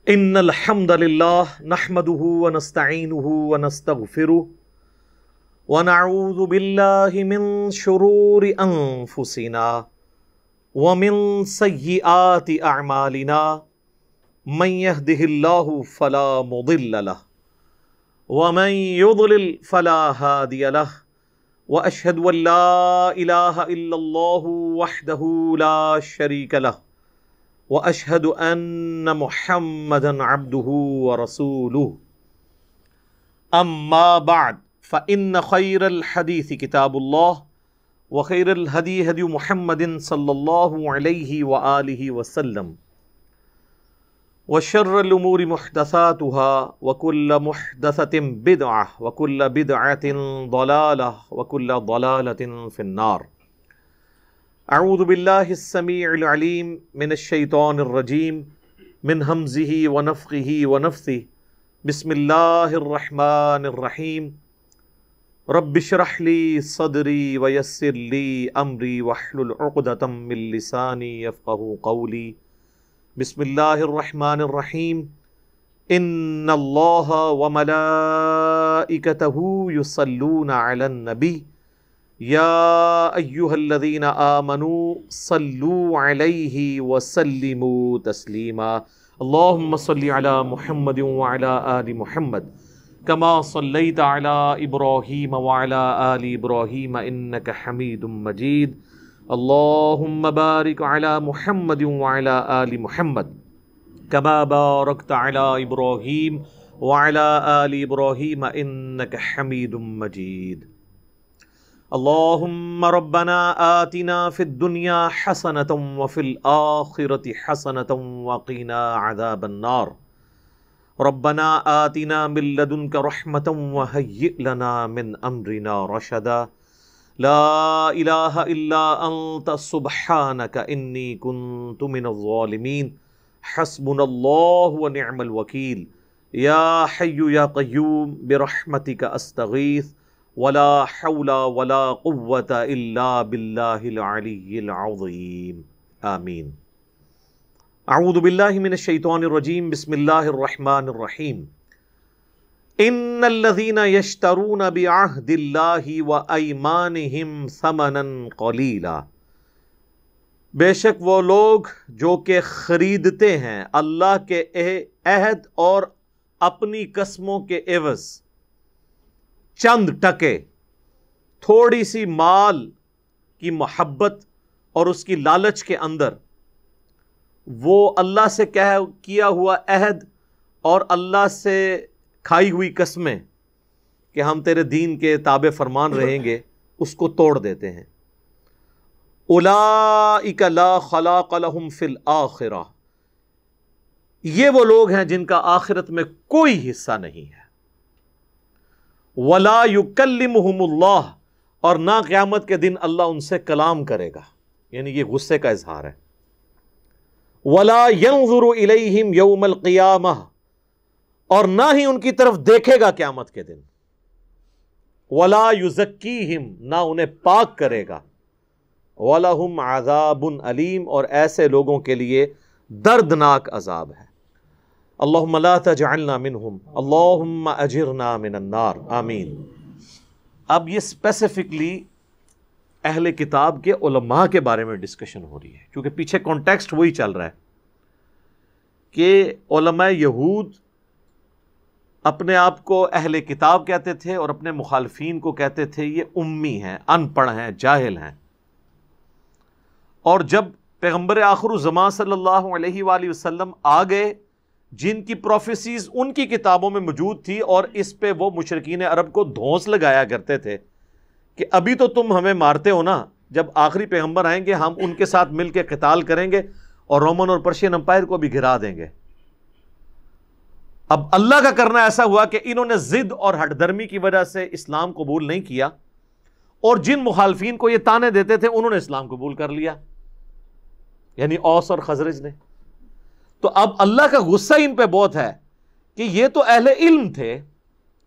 ان الحمد للہ نحمده ونستعینه ونستغفره ونعوذ باللہ من شرور انفسنا ومن سیئات اعمالنا من يهده اللہ فلا مضل له ومن يضلل فلا هادی له واشهد ان لا الہ الا اللہ وحدہ لا شریک له واشهد ان محمدا عبده ورسوله اما بعد فان خير الحديث كتاب الله وخير الهدي هدي محمد صلى الله عليه واله وسلم وشر الامور محدثاتها وكل محدثة بدعة وكل بدعة ضلالة وكل ضلالة في النار. اعوذ باللہ السمیع العلیم من الشیطان الرجیم من ہمزہ ونفخہ ونفثہ بسم اللہ الرحمن الرحیم رب اشرح لی صدری ویسر لی امری واحلل عقدۃ من لسانی یفقہوا قولی. بسم اللہ الرحمن الرحیم ان اللہ وملائکتہ یصلون علی النبی یا ایہا الذین آمنوا صلوا علیہ وسلموا تسلیما. اللہم صلی علی محمد وعلی آل محمد کما صلیت علی ابراہیم وعلی آل ابراہیم انک حمید مجید. اللہم بارک علی محمد وعلی آل محمد کما بارکت علی ابراہیم وعلی آل ابراہیم انک حمید مجید. اللہم ربنا آتنا فی الدنیا حسنة وفی الآخرة حسنة وقنا عذاب النار. ربنا آتنا من لدنک رحمة وہیئ لنا من امرنا رشدا. لا الہ الا انت سبحانک انی کنت من الظالمین. حسبنا اللہ ونعم الوکیل. یا حی یا قیوم برحمتک استغیث ولا حول ولا قوة الا باللہ العلی العظیم. آمین. اعوذ باللہ من الشیطان الرجیم بسم اللہ الرحمن الرحیم. ان الذین یشترون بعہد اللہ وایمانہم ثمنا قلیلا. بے شک وہ لوگ جو کہ خریدتے ہیں اللہ کے عہد اور اپنی قسموں کے عوض چند ٹکے، تھوڑی سی مال کی محبت اور اس کی لالچ کے اندر وہ اللہ سے کیا ہوا عہد اور اللہ سے کھائی ہوئی قسمیں کہ ہم تیرے دین کے تابع فرمان رہیں گے، اس کو توڑ دیتے ہیں. اولئک لا خلاق لہم فی الآخرہ. یہ وہ لوگ ہیں جن کا آخرت میں کوئی حصہ نہیں ہے. وَلَا يُكَلِّمُهُمُ اللَّهُ. اور نہ قیامت کے دن اللہ ان سے کلام کرے گا، یعنی یہ غصے کا اظہار ہے. وَلَا يَنظُرُ إِلَيْهِمْ يَوْمَ الْقِيَامَةِ. اور نہ ہی ان کی طرف دیکھے گا قیامت کے دن. وَلَا يُزَكِّيهِمْ. نہ انہیں پاک کرے گا. وَلَهُمْ عَذَابٌ أَلِيمٌ. اور ایسے لوگوں کے لیے دردناک عذاب ہے. اللہم لا تجعلنا منہم اللہم اجرنا من النار. آمین. اب یہ اسپیسیفکلی اہل کتاب کے علماء کے بارے میں ڈسکشن ہو رہی ہے، کیونکہ پیچھے کانٹیکسٹ وہی چل رہا ہے کہ علماء یہود اپنے آپ کو اہل کتاب کہتے تھے اور اپنے مخالفین کو کہتے تھے یہ امی ہیں، ان پڑھ ہیں، جاہل ہیں. اور جب پیغمبر آخر الزمان صلی اللہ علیہ وآلہ وسلم آ گئے، جن کی پروفیسیز ان کی کتابوں میں موجود تھی، اور اس پہ وہ مشرکین عرب کو دھونس لگایا کرتے تھے کہ ابھی تو تم ہمیں مارتے ہو نا، جب آخری پیغمبر آئیں گے ہم ان کے ساتھ مل کے قتال کریں گے اور رومن اور پرشین امپائر کو بھی گرا دیں گے. اب اللہ کا کرنا ایسا ہوا کہ انہوں نے ضد اور ہٹ درمی کی وجہ سے اسلام قبول نہیں کیا، اور جن مخالفین کو یہ تانے دیتے تھے انہوں نے اسلام قبول کر لیا، یعنی اوس اور خزرج نے. تو اب اللہ کا غصہ ان پہ بہت ہے کہ یہ تو اہل علم تھے،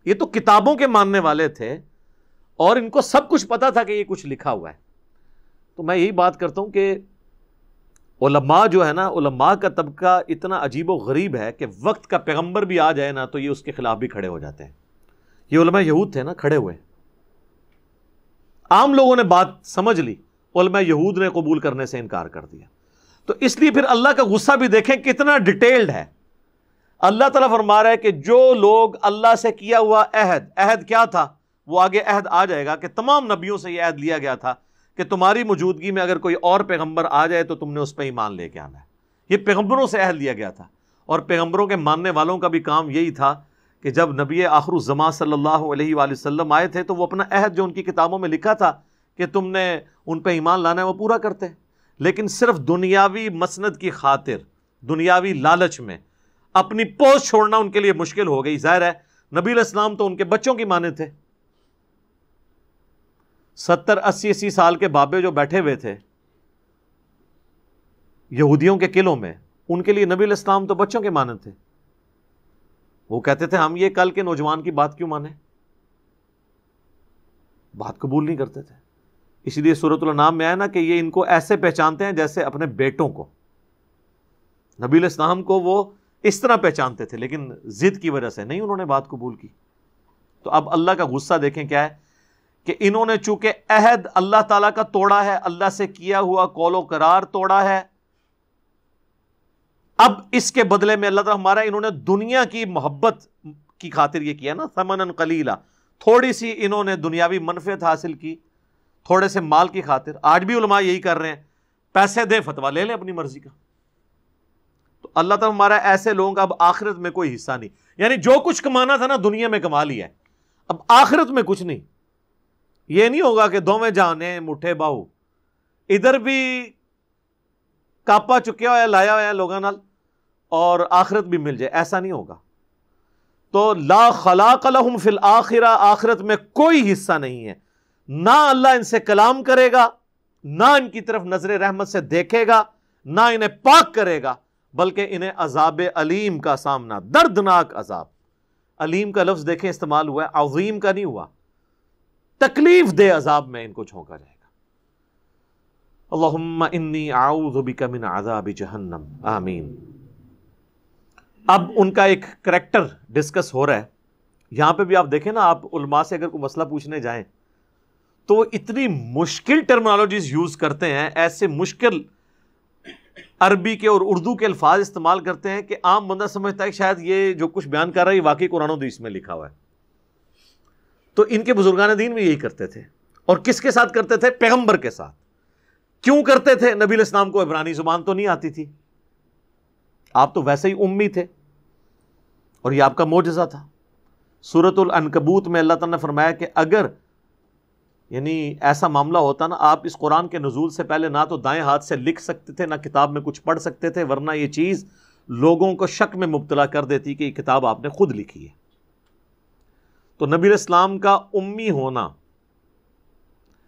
یہ تو کتابوں کے ماننے والے تھے، اور ان کو سب کچھ پتا تھا کہ یہ کچھ لکھا ہوا ہے. تو میں یہی بات کرتا ہوں کہ علماء جو ہے نا، علماء کا طبقہ اتنا عجیب و غریب ہے کہ وقت کا پیغمبر بھی آ جائے نا تو یہ اس کے خلاف بھی کھڑے ہو جاتے ہیں. یہ علماء یہود تھے نا کھڑے ہوئے، عام لوگوں نے بات سمجھ لی، علماء یہود نے قبول کرنے سے انکار کر دیا. تو اس لیے پھر اللہ کا غصہ بھی دیکھیں کتنا ڈیٹیلڈ ہے. اللہ تعالیٰ فرما رہا ہے کہ جو لوگ اللہ سے کیا ہوا عہد کیا تھا، وہ آگے عہد آ جائے گا کہ تمام نبیوں سے یہ عہد لیا گیا تھا کہ تمہاری موجودگی میں اگر کوئی اور پیغمبر آ جائے تو تم نے اس پہ ایمان لے کے آنا ہے. یہ پیغمبروں سے عہد لیا گیا تھا، اور پیغمبروں کے ماننے والوں کا بھی کام یہی تھا کہ جب نبی آخر الزمان صلی اللہ علیہ وآلہ وسلم آئے تھے تو وہ اپنا عہد جو ان کی کتابوں میں لکھا تھا کہ تم نے ان پہ ایمان لانا ہے وہ پورا کرتے. لیکن صرف دنیاوی مسند کی خاطر، دنیاوی لالچ میں اپنی پوسٹ چھوڑنا ان کے لیے مشکل ہو گئی. ظاہر ہے نبی علیہ السلام تو ان کے بچوں کی مانے تھے. 70-80 سال کے بابے جو بیٹھے ہوئے تھے یہودیوں کے قلعوں میں، ان کے لیے نبی علیہ السلام تو بچوں کے مانند تھے. وہ کہتے تھے ہم یہ کل کے نوجوان کی بات کیوں مانیں، بات قبول نہیں کرتے تھے. اسی لیے سورۃ الانعام میں آیا نا کہ یہ ان کو ایسے پہچانتے ہیں جیسے اپنے بیٹوں کو. نبی علیہ السلام کو وہ اس طرح پہچانتے تھے، لیکن ضد کی وجہ سے نہیں انہوں نے بات قبول کی. تو اب اللہ کا غصہ دیکھیں کیا ہے کہ انہوں نے چونکہ عہد اللہ تعالیٰ کا توڑا ہے، اللہ سے کیا ہوا قول و قرار توڑا ہے، اب اس کے بدلے میں اللہ تعالیٰ ہمارا انہوں نے دنیا کی محبت کی خاطر یہ کیا نا، ثمناً قلیلا، تھوڑی سی انہوں نے دنیاوی منفعت حاصل کی تھوڑے سے مال کی خاطر. آج بھی علماء یہی کر رہے ہیں، پیسے دیں فتویٰ لے لیں اپنی مرضی کا. تو اللہ تعالیٰ ہمارا ایسے لوگوں کا اب آخرت میں کوئی حصہ نہیں. یعنی جو کچھ کمانا تھا نا دنیا میں کما لیا ہے، اب آخرت میں کچھ نہیں. یہ نہیں ہوگا کہ دوویں جانے مٹھے باہو، ادھر بھی کاپا چکیا ہوا ہے لایا ہوا ہے لوگوں نال اور آخرت بھی مل جائے، ایسا نہیں ہوگا. تو لا خلاق لہم فی الآخرہ، آخرت میں کوئی حصہ نہیں ہے. نہ اللہ ان سے کلام کرے گا، نہ ان کی طرف نظر رحمت سے دیکھے گا، نہ انہیں پاک کرے گا، بلکہ انہیں عذاب علیم کا سامنا، دردناک عذاب. علیم کا لفظ دیکھیں استعمال ہوا ہے، عظیم کا نہیں ہوا. تکلیف دہ عذاب میں ان کو جھونکا جائے گا. اللہم انی اعوذ بک من عذاب جہنم، آمین. اب ان کا ایک کریکٹر ڈسکس ہو رہا ہے. یہاں پہ بھی آپ دیکھیں نا، آپ علماء سے اگر کوئی مسئلہ پوچھنے جائیں تو وہ اتنی مشکل ٹرمنالوجیز یوز کرتے ہیں، ایسے مشکل عربی کے اور اردو کے الفاظ استعمال کرتے ہیں کہ عام بندہ سمجھتا ہے کہ شاید یہ جو کچھ بیان کر رہا ہے یہ واقعی قرآن و حدیث میں لکھا ہوا ہے. تو ان کے بزرگان دین بھی یہی کرتے تھے. اور کس کے ساتھ کرتے تھے؟ پیغمبر کے ساتھ. کیوں کرتے تھے؟ نبی علیہ السلام کو عبرانی زبان تو نہیں آتی تھی، آپ تو ویسے ہی امی تھے، اور یہ آپ کا معجزہ تھا. سورۃ العنکبوت میں اللہ تعالیٰ نے فرمایا کہ اگر یعنی ایسا معاملہ ہوتا نا، آپ اس قرآن کے نزول سے پہلے نہ تو دائیں ہاتھ سے لکھ سکتے تھے، نہ کتاب میں کچھ پڑھ سکتے تھے، ورنہ یہ چیز لوگوں کو شک میں مبتلا کر دیتی کہ یہ کتاب آپ نے خود لکھی ہے. تو نبی علیہ السلام کا امی ہونا،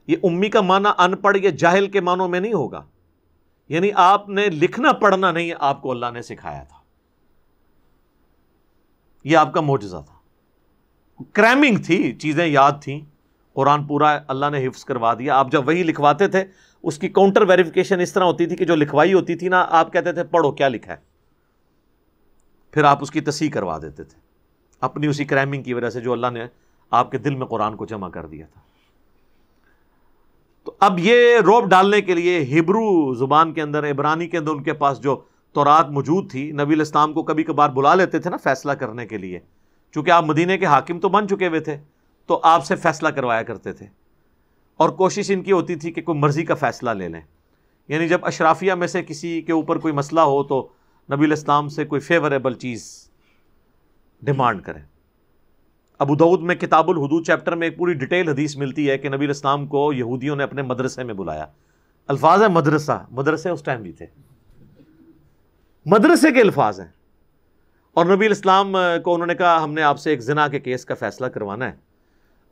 یہ امی کا معنی ان پڑھ یا جاہل کے معنوں میں نہیں ہوگا. یعنی آپ نے لکھنا پڑھنا نہیں آپ کو اللہ نے سکھایا تھا، یہ آپ کا معجزہ تھا. کریمنگ تھی، چیزیں یاد تھیں، قرآن پورا اللہ نے حفظ کروا دیا. آپ جب وہی لکھواتے تھے اس کی کاؤنٹر ویریفیکیشن اس طرح ہوتی تھی کہ جو لکھوائی ہوتی تھی نا، آپ کہتے تھے پڑھو کیا لکھا ہے، پھر آپ اس کی تصحیح کروا دیتے تھے اپنی اسی کریمنگ کی وجہ سے جو اللہ نے آپ کے دل میں قرآن کو جمع کر دیا تھا. تو اب یہ روب ڈالنے کے لیے ہبرو زبان کے اندر، عبرانی کے اندر ان کے پاس جو تورات موجود تھی، نبی علیہ السلام کو کبھی کبھار بلا لیتے تھے نا فیصلہ کرنے کے لیے، چونکہ آپ مدینے کے حاکم تو بن چکے ہوئے تھے تو آپ سے فیصلہ کروایا کرتے تھے. اور کوشش ان کی ہوتی تھی کہ کوئی مرضی کا فیصلہ لے لیں. یعنی جب اشرافیہ میں سے کسی کے اوپر کوئی مسئلہ ہو تو نبی علیہ السلام سے کوئی فیوریبل چیز ڈیمانڈ کریں. ابو داؤد میں کتاب الحدود چیپٹر میں ایک پوری ڈیٹیل حدیث ملتی ہے کہ نبی علیہ السلام کو یہودیوں نے اپنے مدرسے میں بلایا. الفاظ ہے مدرسہ، مدرسے اس ٹائم بھی تھے، مدرسے کے الفاظ ہیں. اور نبی علیہ السلام کو انہوں نے کہا ہم نے آپ سے ایک زنا کے کیس کا فیصلہ کروانا ہے.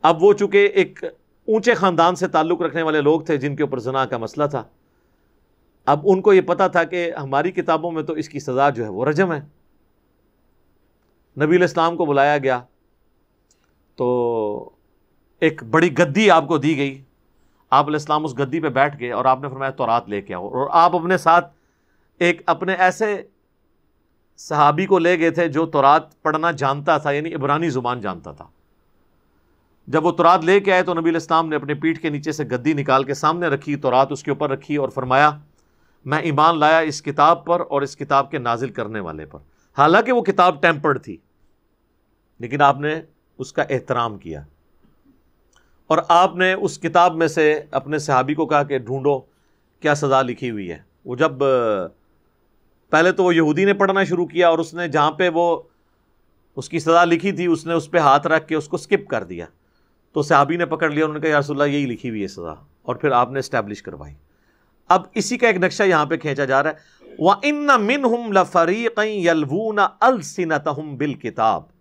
اب وہ چونکہ ایک اونچے خاندان سے تعلق رکھنے والے لوگ تھے جن کے اوپر زنا کا مسئلہ تھا، اب ان کو یہ پتا تھا کہ ہماری کتابوں میں تو اس کی سزا جو ہے وہ رجم ہے. نبی علیہ السلام کو بلایا گیا تو ایک بڑی گدی آپ کو دی گئی. آپ علیہ السلام اس گدی پہ بیٹھ گئے اور آپ نے فرمایا تورات لے کے آؤ. اور آپ اپنے ساتھ ایک اپنے ایسے صحابی کو لے گئے تھے جو تورات پڑھنا جانتا تھا، یعنی عبرانی زبان جانتا تھا. جب وہ تورات لے کے آئے تو نبی علیہ السلام نے اپنے پیٹھ کے نیچے سے گدی نکال کے سامنے رکھی، تورات اس کے اوپر رکھی اور فرمایا میں ایمان لایا اس کتاب پر اور اس کتاب کے نازل کرنے والے پر. حالانکہ وہ کتاب ٹیمپرڈ تھی، لیکن آپ نے اس کا احترام کیا اور آپ نے اس کتاب میں سے اپنے صحابی کو کہا کہ ڈھونڈو کیا سزا لکھی ہوئی ہے. وہ جب پہلے تو وہ یہودی نے پڑھنا شروع کیا اور اس نے جہاں پہ وہ اس کی سزا لکھی تھی اس نے اس پہ ہاتھ رکھ کے اس کو سکپ کر دیا. تو صحابی نے پکڑ لیا، انہوں نے کہا یا رسول اللہ یہی لکھی ہوئی ہے سزا، اور پھر آپ نے اسٹیبلش کروائی. اب اسی کا ایک نقشہ یہاں پہ کھینچا جا رہا ہے. وَإِنَّ مِنْهُمْ لَفَرِيقًا يَلْوُونَ أَلْسِنَتَهُمْ بِالْكِتَابِ،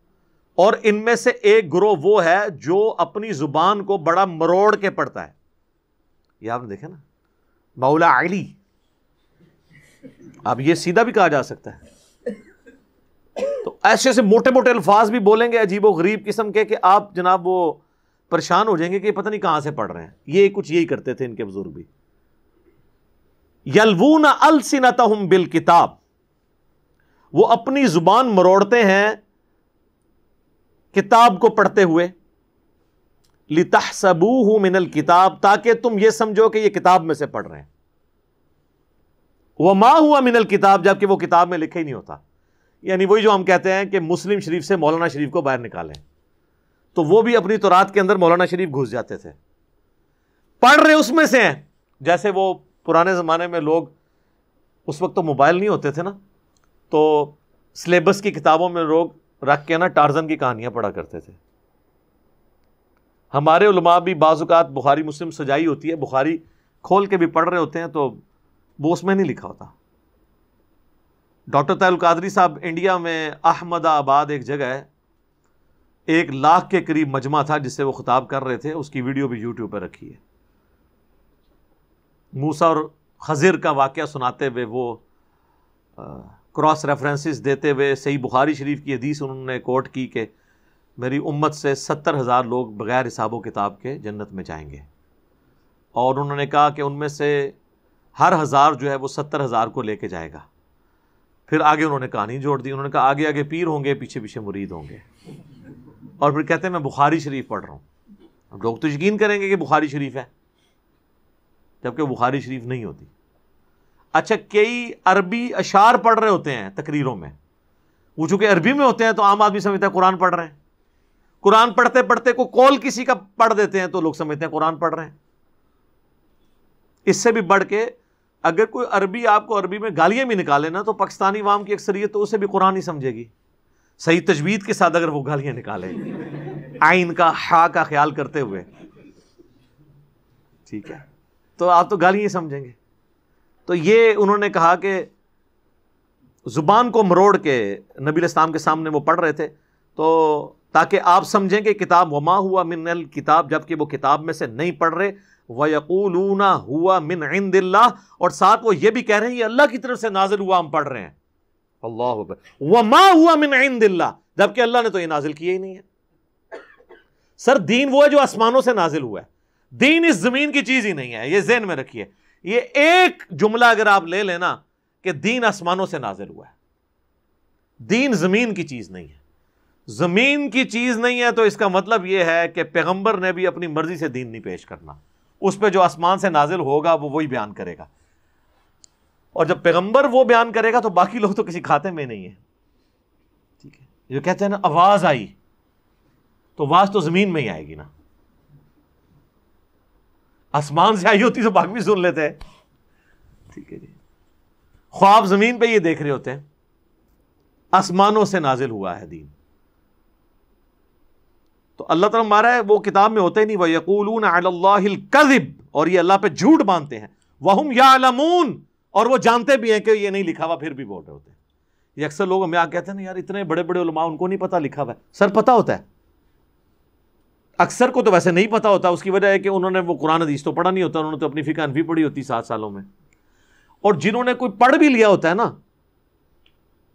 اور ان میں سے ایک گروہ وہ ہے جو اپنی زبان کو بڑا مروڑ کے پڑھتا ہے. یہ آپ نے دیکھا نا، مولا علی، اب یہ سیدھا بھی کہا جا سکتا ہے. تو ایسے ایسے موٹے موٹے الفاظ بھی بولیں گے عجیب و غریب قسم کے کہ آپ جناب وہ پریشان ہو جائیں گے کہ پتہ نہیں کہاں سے پڑھ رہے ہیں. یہ کچھ یہی کرتے تھے ان کے بزرگ بھی. یلوون السنتہم بالکتاب، وہ اپنی زبان مروڑتے ہیں کتاب کو پڑھتے ہوئے. لتحسبوہ من الکتاب، تاکہ تم یہ سمجھو کہ یہ کتاب میں سے پڑھ رہے ہیں. وما ہوا من الکتاب، جبکہ وہ کتاب میں لکھا ہی نہیں ہوتا. یعنی وہی جو ہم کہتے ہیں کہ مسلم شریف سے مولانا شریف کو باہر نکالیں، تو وہ بھی اپنی تورات کے اندر مولانا شریف گھس جاتے تھے. پڑھ رہے اس میں سے ہیں. جیسے وہ پرانے زمانے میں لوگ، اس وقت تو موبائل نہیں ہوتے تھے نا، تو سلیبس کی کتابوں میں لوگ رکھ کے نا ٹارزن کی کہانیاں پڑھا کرتے تھے. ہمارے علماء بھی بعض اوقات بخاری مسلم سجائی ہوتی ہے، بخاری کھول کے بھی پڑھ رہے ہوتے ہیں تو وہ اس میں نہیں لکھا ہوتا. ڈاکٹر طاہر القادری صاحب انڈیا میں احمد آباد ایک جگہ ہے، 1,00,000 کے قریب مجمع تھا جس سے وہ خطاب کر رہے تھے. اس کی ویڈیو بھی یوٹیوب پہ رکھی ہے. موسیٰ اور خضر کا واقعہ سناتے ہوئے، وہ کراس ریفرنسز دیتے ہوئے صحیح بخاری شریف کی حدیث انہوں نے کوٹ کی کہ میری امت سے 70,000 لوگ بغیر حساب و کتاب کے جنت میں جائیں گے. اور انہوں نے کہا کہ ان میں سے ہر 1000 جو ہے وہ 70,000 کو لے کے جائے گا. پھر آگے انہوں نے کہانی جوڑ دی. انہوں نے کہا آگے آگے پیر ہوں گے، پیچھے پیچھے مرید ہوں گے. اور پھر کہتے ہیں میں بخاری شریف پڑھ رہا ہوں. اب لوگ تو یقین کریں گے کہ بخاری شریف ہے، جبکہ بخاری شریف نہیں ہوتی. اچھا، کئی عربی اشعار پڑھ رہے ہوتے ہیں تقریروں میں، وہ چونکہ عربی میں ہوتے ہیں تو عام آدمی سمجھتا ہے قرآن پڑھ رہے ہیں. قرآن پڑھتے پڑھتے کو قول کسی کا پڑھ دیتے ہیں تو لوگ سمجھتے ہیں قرآن پڑھ رہے ہیں. اس سے بھی بڑھ کے اگر کوئی عربی آپ کو عربی میں گالیاں بھی نکالے نا تو پاکستانی عوام کی اکثریت تو اسے بھی قرآن ہی سمجھے گی، صحیح تجوید کے ساتھ اگر وہ گالیاں نکالے، عین کا ہا کا خیال کرتے ہوئے، ٹھیک ہے، تو آپ تو گالیاں ہی سمجھیں گے. تو یہ انہوں نے کہا کہ زبان کو مروڑ کے نبی علیہ السلام کے سامنے وہ پڑھ رہے تھے تو تاکہ آپ سمجھیں کہ کتاب وما ہوا من الکتاب، جبکہ وہ کتاب میں سے نہیں پڑھ رہے. وَيَقُولُونَ هُوَ مِنْ عِنْدِ اللَّهِ، اور ساتھ وہ یہ بھی کہہ رہے ہیں یہ اللہ کی طرف سے نازل ہوا، ہم پڑھ رہے ہیں. اللہ اکبر. وَمَا هُوَ مِنْ عِنْدِ اللَّهِ، جبکہ اللہ نے تو یہ نازل کیا ہی نہیں ہے. سر دین وہ ہے جو آسمانوں سے نازل ہوا ہے، دین اس زمین کی چیز ہی نہیں ہے. یہ ذہن میں رکھیے. یہ ایک جملہ اگر آپ لے لینا کہ دین آسمانوں سے نازل ہوا ہے، دین زمین کی چیز نہیں ہے. زمین کی چیز نہیں ہے تو اس کا مطلب یہ ہے کہ پیغمبر نے بھی اپنی مرضی سے دین نہیں پیش کرنا. اس پہ جو آسمان سے نازل ہوگا وہ وہی بیان کرے گا. اور جب پیغمبر وہ بیان کرے گا تو باقی لوگ تو کسی کھاتے میں نہیں ہیں. ٹھیک ہے، جو کہتے ہیں نا آواز آئی، تو آواز تو زمین میں ہی آئے گی نا. آسمان سے آئی ہوتی تو باقی بھی سن لیتے. ٹھیک ہے جی، خواب زمین پہ یہ دیکھ رہے ہوتے ہیں، آسمانوں سے نازل ہوا ہے دین. تو اللہ تعالیٰ مارا ہے وہ کتاب میں ہوتا ہی نہیں. وَيَقُولُونَ عَلَى اللَّهِ الْكَذِبَ، اور یہ اللہ پہ جھوٹ باندھتے ہیں. وَهُمْ يَعْلَمُونَ، اور وہ جانتے بھی ہیں کہ یہ نہیں لکھا ہوا، پھر بھی بول رہے ہوتے ہیں. یہ اکثر لوگ ہمیں کہتے ہیں نا یار اتنے بڑے بڑے علماء ان کو نہیں پتا لکھا ہوا ہے. سر پتا ہوتا ہے، اکثر کو تو ویسے نہیں پتا ہوتا. اس کی وجہ ہے کہ انہوں نے وہ قرآن حدیث تو پڑھا نہیں ہوتا، انہوں نے تو اپنی فقہ حنفی پڑھی ہوتی 7 سالوں میں. اور جنہوں نے کوئی پڑھ بھی لیا ہوتا ہے نا،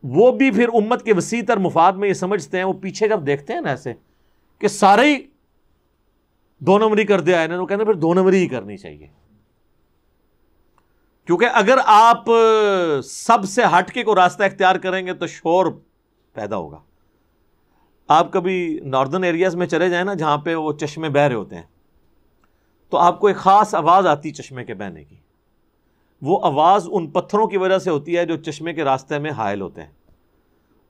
وہ بھی پھر امت کے وسیع تر مفاد میں یہ سمجھتے ہیں، وہ پیچھے جب دیکھتے ہیں نا ایسے کہ سارے ہی 2 نمبری کر دیا ہے، وہ کہتے ہیں پھر 2 نمبری ہی کرنی چاہیے. کیونکہ اگر آپ سب سے ہٹ کے کوئی راستہ اختیار کریں گے تو شور پیدا ہوگا. آپ کبھی ناردرن ایریاز میں چلے جائیں نا جہاں پہ وہ چشمے بہہ رہے ہوتے ہیں, تو آپ کو ایک خاص آواز آتی چشمے کے بہنے کی. وہ آواز ان پتھروں کی وجہ سے ہوتی ہے جو چشمے کے راستے میں حائل ہوتے ہیں,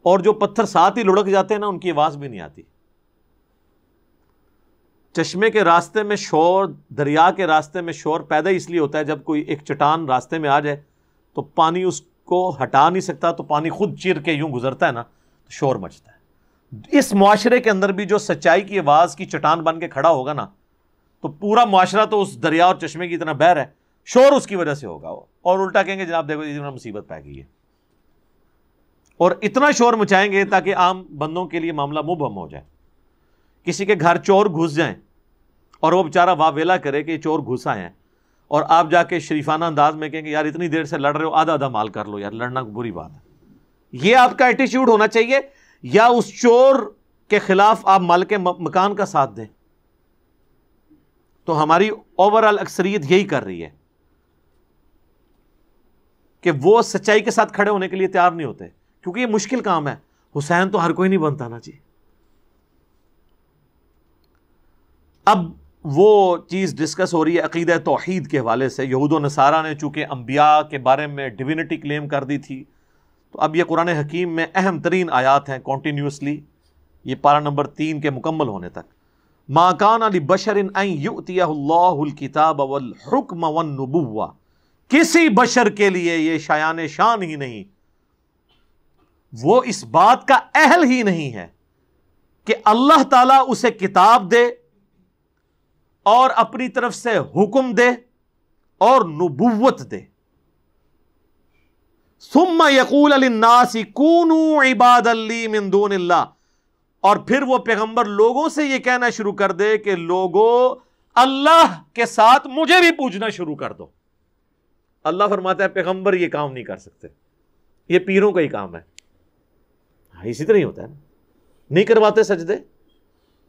اور جو پتھر ساتھ ہی لڑک جاتے ہیں نا ان کی آواز بھی نہیں آتی. چشمے کے راستے میں شور, دریا کے راستے میں شور پیدا اس لیے ہوتا ہے جب کوئی ایک چٹان راستے میں آ جائے تو پانی اس کو ہٹا نہیں سکتا, تو پانی خود چیر کے یوں گزرتا ہے نا تو شور مچتا ہے. اس معاشرے کے اندر بھی جو سچائی کی آواز کی چٹان بن کے کھڑا ہوگا نا تو پورا معاشرہ تو اس دریا اور چشمے کی طرح بہہ رہا ہے, شور اس کی وجہ سے ہوگا, اور الٹا کہیں گے جناب دیکھو یہ مصیبت پہ گئی ہے, اور اتنا شور مچائیں گے تاکہ عام بندوں کے لیے معاملہ مبہم ہو جائے. کسی کے گھر چور گھس جائیں اور وہ بیچارہ واہ ویلا کرے کہ چور گھس آئے ہیں, اور آپ جا کے شریفانہ انداز میں کہیں گے یار اتنی دیر سے لڑ رہے ہو, آدھا آدھا مال کر لو یار, لڑنا بری بات ہے. یہ آپ کا ایٹیچیوڈ ہونا چاہیے, یا اس چور کے خلاف آپ مالک مکان کا ساتھ دیں. تو ہماری اوورآل اکثریت یہی کر رہی ہے کہ وہ سچائی کے ساتھ کھڑے ہونے کے لیے تیار نہیں ہوتے, کیونکہ یہ مشکل کام ہے. حسین تو ہر کوئی نہیں بنتا نا جی. اب وہ چیز ڈسکس ہو رہی ہے عقیدہ توحید کے حوالے سے. یہود و نصارہ نے چونکہ انبیاء کے بارے میں ڈیوینٹی کلیم کر دی تھی, تو اب یہ قرآن حکیم میں اہم ترین آیات ہیں کنٹینیوسلی, یہ پارہ نمبر 3 کے مکمل ہونے تک. ما کان لبشر ان یؤتیہ اللہ الکتاب والحکم والنبوہ, کسی بشر کے لیے یہ شایان شان ہی نہیں, وہ اس بات کا اہل ہی نہیں ہے کہ اللہ تعالیٰ اسے کتاب دے اور اپنی طرف سے حکم دے اور نبوت دے. ثم یقول للناس کونوا عبادا لی من دون اللہ, اور پھر وہ پیغمبر لوگوں سے یہ کہنا شروع کر دے کہ لوگوں اللہ کے ساتھ مجھے بھی پوجنا شروع کر دو. اللہ فرماتا ہے پیغمبر یہ کام نہیں کر سکتے, یہ پیروں کا ہی کام ہے. اسی طرح ہی ہوتا ہے نا, نہیں کرواتے سجدے,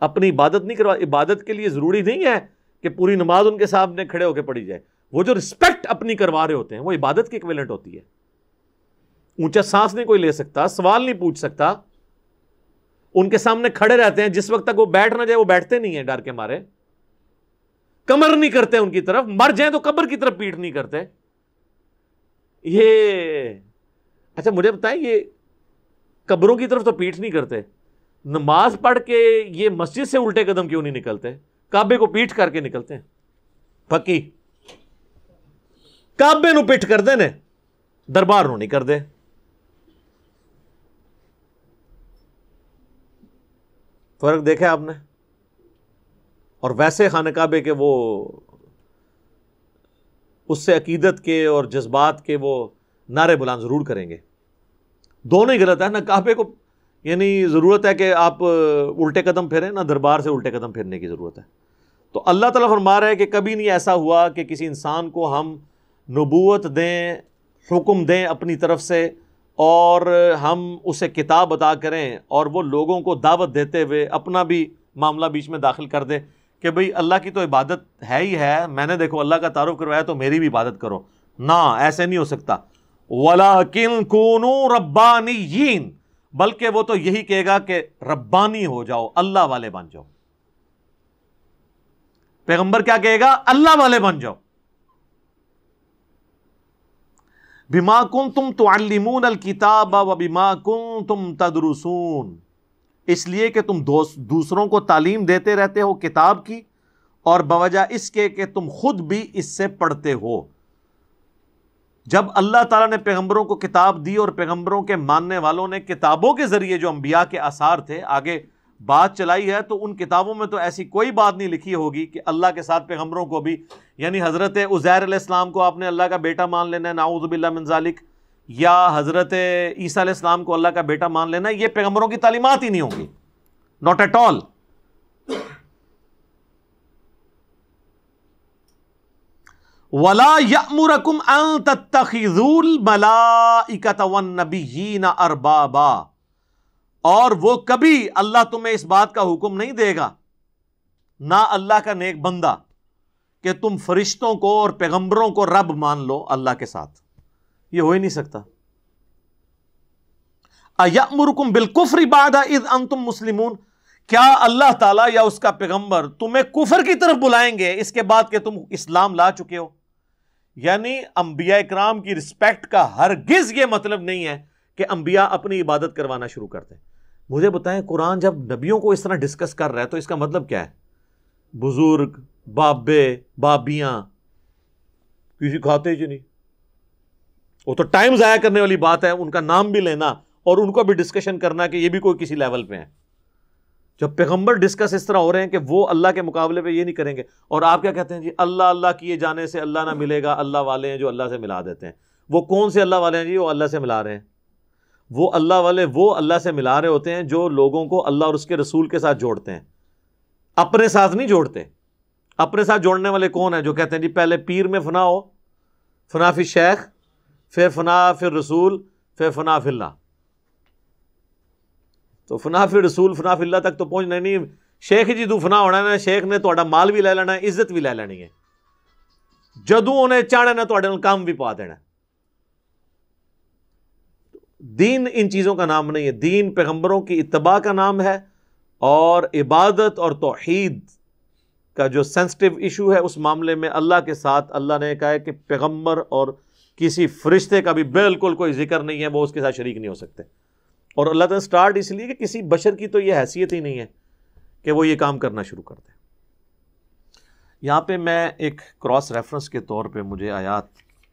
اپنی عبادت نہیں کروا. عبادت کے لیے ضروری نہیں ہے کہ پوری نماز ان کے سامنے کھڑے ہو کے پڑھی جائے. وہ جو رسپیکٹ اپنی کروا رہے ہوتے ہیں وہ عبادت کی ایکویلنٹ ہوتی ہے. اونچا سانس نہیں کوئی لے سکتا, سوال نہیں پوچھ سکتا, ان کے سامنے کھڑے رہتے ہیں, جس وقت تک وہ بیٹھ نہ جائے وہ بیٹھتے نہیں ہیں ڈر کے مارے, کمر نہیں کرتے ان کی طرف, مر جائیں تو قبر کی طرف پیٹ نہیں کرتے. یہ اچھا مجھے بتائیں, یہ قبروں کی طرف تو پیٹ نہیں کرتے, نماز پڑھ کے یہ مسجد سے الٹے قدم کیوں نہیں نکلتے؟ کعبے کو پیٹ کر کے نکلتے ہیں. پکی کعبے نو پیٹ کر دے نے, دربار نو نہیں کر دے. فرق دیکھا آپ نے؟ اور ویسے خانہ کعبے کے وہ اس سے عقیدت کے اور جذبات کے وہ نعرے بلند ضرور کریں گے. دونوں ہی غلط ہے. نہ کعبے کو یعنی ضرورت ہے کہ آپ الٹے قدم پھیریں, نہ دربار سے الٹے قدم پھیرنے کی ضرورت ہے. تو اللہ تعالیٰ فرما رہا ہے کہ کبھی نہیں ایسا ہوا کہ کسی انسان کو ہم نبوت دیں, حکم دیں اپنی طرف سے, اور ہم اسے کتاب عطا کریں, اور وہ لوگوں کو دعوت دیتے ہوئے اپنا بھی معاملہ بیچ میں داخل کر دے کہ بھئی اللہ کی تو عبادت ہے ہی ہے, میں نے دیکھو اللہ کا تعارف کروایا تو میری بھی عبادت کرو. نہ, ایسے نہیں ہو سکتا. وَلَٰكِن كُونُوا رَبَّانِيِّينَ, بلکہ وہ تو یہی کہے گا کہ ربانی ہو جاؤ, اللہ والے بن جاؤ. پیغمبر کیا کہے گا؟ اللہ والے بن جاؤ. بِمَا كُنتُمْ تُعَلِّمُونَ الْكِتَابَ وَبِمَا كُنتُمْ تَدْرُسُونَ, اس لیے کہ تم دوسروں کو تعلیم دیتے رہتے ہو کتاب کی, اور بوجہ اس کے کہ تم خود بھی اس سے پڑھتے ہو. جب اللہ تعالیٰ نے پیغمبروں کو کتاب دی اور پیغمبروں کے ماننے والوں نے کتابوں کے ذریعے جو انبیاء کے آثار تھے آگے بات چلائی ہے, تو ان کتابوں میں تو ایسی کوئی بات نہیں لکھی ہوگی کہ اللہ کے ساتھ پیغمبروں کو بھی, یعنی حضرت عزیر علیہ السلام کو آپ نے اللہ کا بیٹا مان لینا ہے, نعوذ باللہ من ذالک, یا حضرت عیسیٰ علیہ السلام کو اللہ کا بیٹا مان لینا, یہ پیغمبروں کی تعلیمات ہی نہیں ہوں گی. Not at all. وَلَا يَأْمُرَكُمْ أَن تَتَّخِذُوا الْمَلَائِكَةَ وَالنَّبِيِّينَ أَرْبَابًا, اور وہ کبھی اللہ تمہیں اس بات کا حکم نہیں دے گا, نہ اللہ کا نیک بندہ, کہ تم فرشتوں کو اور پیغمبروں کو رب مان لو اللہ کے ساتھ، یہ ہو ہی نہیں سکتا۔ اَیَأْمُرُکُم بِالْکُفْرِ بَعْدَ اِذْ أَنْتُم مُسْلِمُونَ، کیا اللہ تعالیٰ یا اس کا پیغمبر تمہیں کفر کی طرف بلائیں گے اس کے بعد کہ تم اسلام لا چکے ہو؟ یعنی انبیاء اکرام کی رسپیکٹ کا ہرگز یہ مطلب نہیں ہے کہ انبیاء اپنی عبادت کروانا شروع کرتے ہیں۔ مجھے بتائیں، قرآن جب نبیوں کو اس طرح ڈسکس کر رہا ہے تو اس کا مطلب کیا ہے؟ بزرگ، بابے، بابیاں کسی کھاتے ہی نہیں، وہ تو ٹائم ضائع کرنے والی بات ہے ان کا نام بھی لینا اور ان کو بھی ڈسکشن کرنا کہ یہ بھی کوئی کسی لیول پہ ہیں۔ جب پیغمبر ڈسکس اس طرح ہو رہے ہیں کہ وہ اللہ کے مقابلے پہ یہ نہیں کریں گے، اور آپ کیا کہتے ہیں جی اللہ اللہ کیے جانے سے اللہ نہ ملے گا، اللہ والے ہیں جو اللہ سے ملا دیتے ہیں۔ وہ کون سے اللہ والے ہیں جی؟ وہ اللہ سے ملا رہے ہیں۔ وہ اللہ والے وہ اللہ سے ملا رہے ہوتے ہیں جو لوگوں کو اللہ اور اس کے رسول کے ساتھ جوڑتے ہیں، اپنے ساتھ نہیں جوڑتے۔ اپنے ساتھ جوڑنے والے کون ہیں؟ جو کہتے ہیں جی پہلے پیر میں فنا ہو، فنا فی شیخ، پھر فنا فی رسول، پھر فنا فی اللہ۔ تو فنا فی رسول فنا فی اللہ تک تو پہنچنا نہیں۔ شیخ جی تو فنا ہونا ہے، شیخ نے تہاڈا مال بھی لے لینا ہے، عزت بھی لے لینی ہے، جدوں انہیں چاہنا ہے تہاڈے نال کام بھی پا دینا ہے۔ دین ان چیزوں کا نام نہیں ہے، دین پیغمبروں کی اتباع کا نام ہے، اور عبادت اور توحید کا جو سینسٹیو ایشو ہے اس معاملے میں اللہ کے ساتھ اللہ نے کہا ہے کہ پیغمبر اور کسی فرشتے کا بھی بالکل کوئی ذکر نہیں ہے، وہ اس کے ساتھ شریک نہیں ہو سکتے۔ اور اللہ تعالیٰ سٹارٹ اس لیے کہ کسی بشر کی تو یہ حیثیت ہی نہیں ہے کہ وہ یہ کام کرنا شروع کر دے۔ یہاں پہ میں ایک کراس ریفرنس کے طور پہ مجھے آیات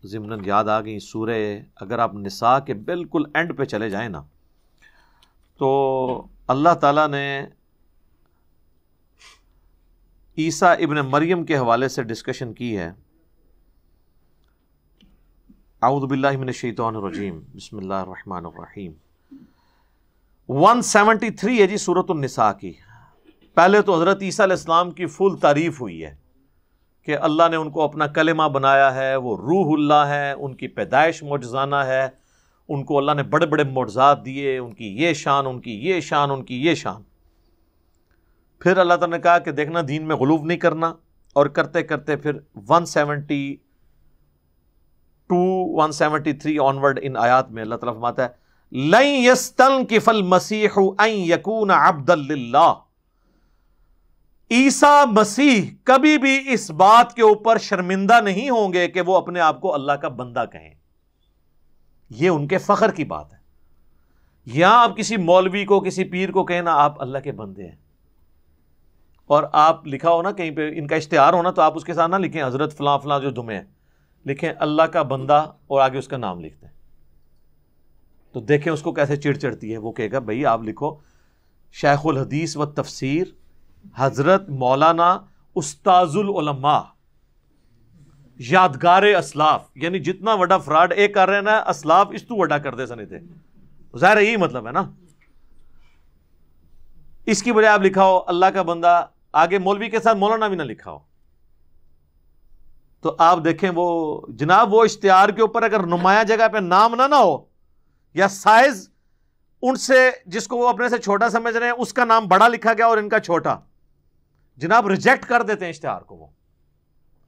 ضمناً یاد آ گئی، سورہ اگر آپ نساء کے بالکل اینڈ پہ چلے جائیں نا تو اللہ تعالیٰ نے عیسیٰ ابن مریم کے حوالے سے ڈسکشن کی ہے۔ اعوذ باللہ من الشیطان الرجیم، بسم اللہ الرحمن الرحیم۔ 173 ہے جی سورۃ النساء کی۔ پہلے تو حضرت عیسیٰ علیہ السلام کی فل تعریف ہوئی ہے کہ اللہ نے ان کو اپنا کلمہ بنایا ہے، وہ روح اللہ ہے، ان کی پیدائش معجزانہ ہے، ان کو اللہ نے بڑے بڑے معجزات دیے، ان کی یہ شان، ان کی یہ شان، ان کی یہ شان۔ پھر اللہ تعالیٰ نے کہا کہ دیکھنا دین میں غلو نہیں کرنا، اور کرتے کرتے پھر 172 173 آنورڈ ان آیات میں اللہ تعالیٰ فرماتا ہے لَن يَسْتَنْكِفَ الْمَسِيحُ أَن يَكُونَ عَبْدًا لِلَّهِ، عیسیٰ مسیح کبھی بھی اس بات کے اوپر شرمندہ نہیں ہوں گے کہ وہ اپنے آپ کو اللہ کا بندہ کہیں۔ یہ ان کے فخر کی بات ہے۔ یہاں آپ کسی مولوی کو، کسی پیر کو کہیں نا آپ اللہ کے بندے ہیں، اور آپ لکھا ہو نا کہیں پہ ان کا اشتہار ہونا تو آپ اس کے ساتھ نہ لکھیں حضرت فلاں فلاں جو دمیں ہیں، لکھیں اللہ کا بندہ اور آگے اس کا نام لکھتے ہیں، تو دیکھیں اس کو کیسے چڑ چڑھتی ہے۔ وہ کہے گا بھائی آپ لکھو شیخ الحدیث و تفسیر حضرت مولانا استاذ العلماء یادگار اسلاف، یعنی جتنا وڈا فراڈ ایک کر رہے نا اسلاف اس تو وڈا کر دے سنے تھے، ظاہر یہی مطلب ہے نا۔ اس کی بجائے آپ لکھا ہو اللہ کا بندہ، آگے مولوی کے ساتھ مولانا بھی نہ لکھا ہو، تو آپ دیکھیں وہ جناب وہ اشتہار کے اوپر اگر نمایاں جگہ پہ نام نہ ہو یا سائز ان سے جس کو وہ اپنے سے چھوٹا سمجھ رہے ہیں اس کا نام بڑا لکھا گیا اور ان کا چھوٹا، جناب ریجیکٹ کر دیتے ہیں اشتہار کو، وہ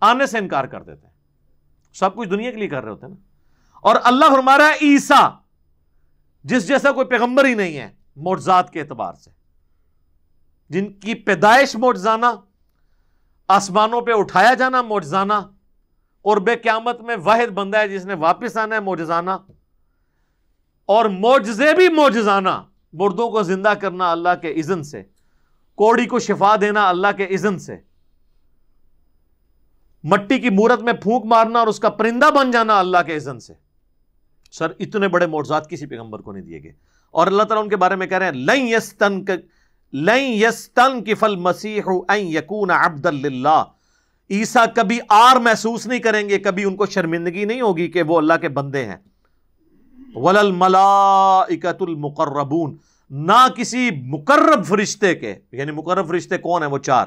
آنے سے انکار کر دیتے ہیں۔ سب کچھ دنیا کے لیے کر رہے ہوتے ہیں نا۔ اور اللہ فرما رہا ہے عیسیٰ جس جیسا کوئی پیغمبر ہی نہیں ہے معجزات کے اعتبار سے، جن کی پیدائش معجزانہ، آسمانوں پہ اٹھایا جانا معجزانہ، اور بے قیامت میں واحد بندہ ہے جس نے واپس آنا ہے معجزانہ، اور معجزے بھی معجزانہ، مردوں کو زندہ کرنا اللہ کے اذن سے، کوڑی کو شفا دینا اللہ کے اذن سے، مٹی کی مورت میں پھونک مارنا اور اس کا پرندہ بن جانا اللہ کے اذن سے۔ سر اتنے بڑے معجزات کسی پیغمبر کو نہیں دیے گئے، اور اللہ تعالیٰ ان کے بارے میں کہہ رہے ہیں لن يستنكف المسيح ان يكون عبدا للہ، عیسیٰ کبھی آر محسوس نہیں کریں گے، کبھی ان کو شرمندگی نہیں ہوگی کہ وہ اللہ کے بندے ہیں۔ ولا الملائکۃ المقربون، نہ کسی مقرب فرشتے کے، یعنی مقرب فرشتے کون ہیں؟ وہ چار،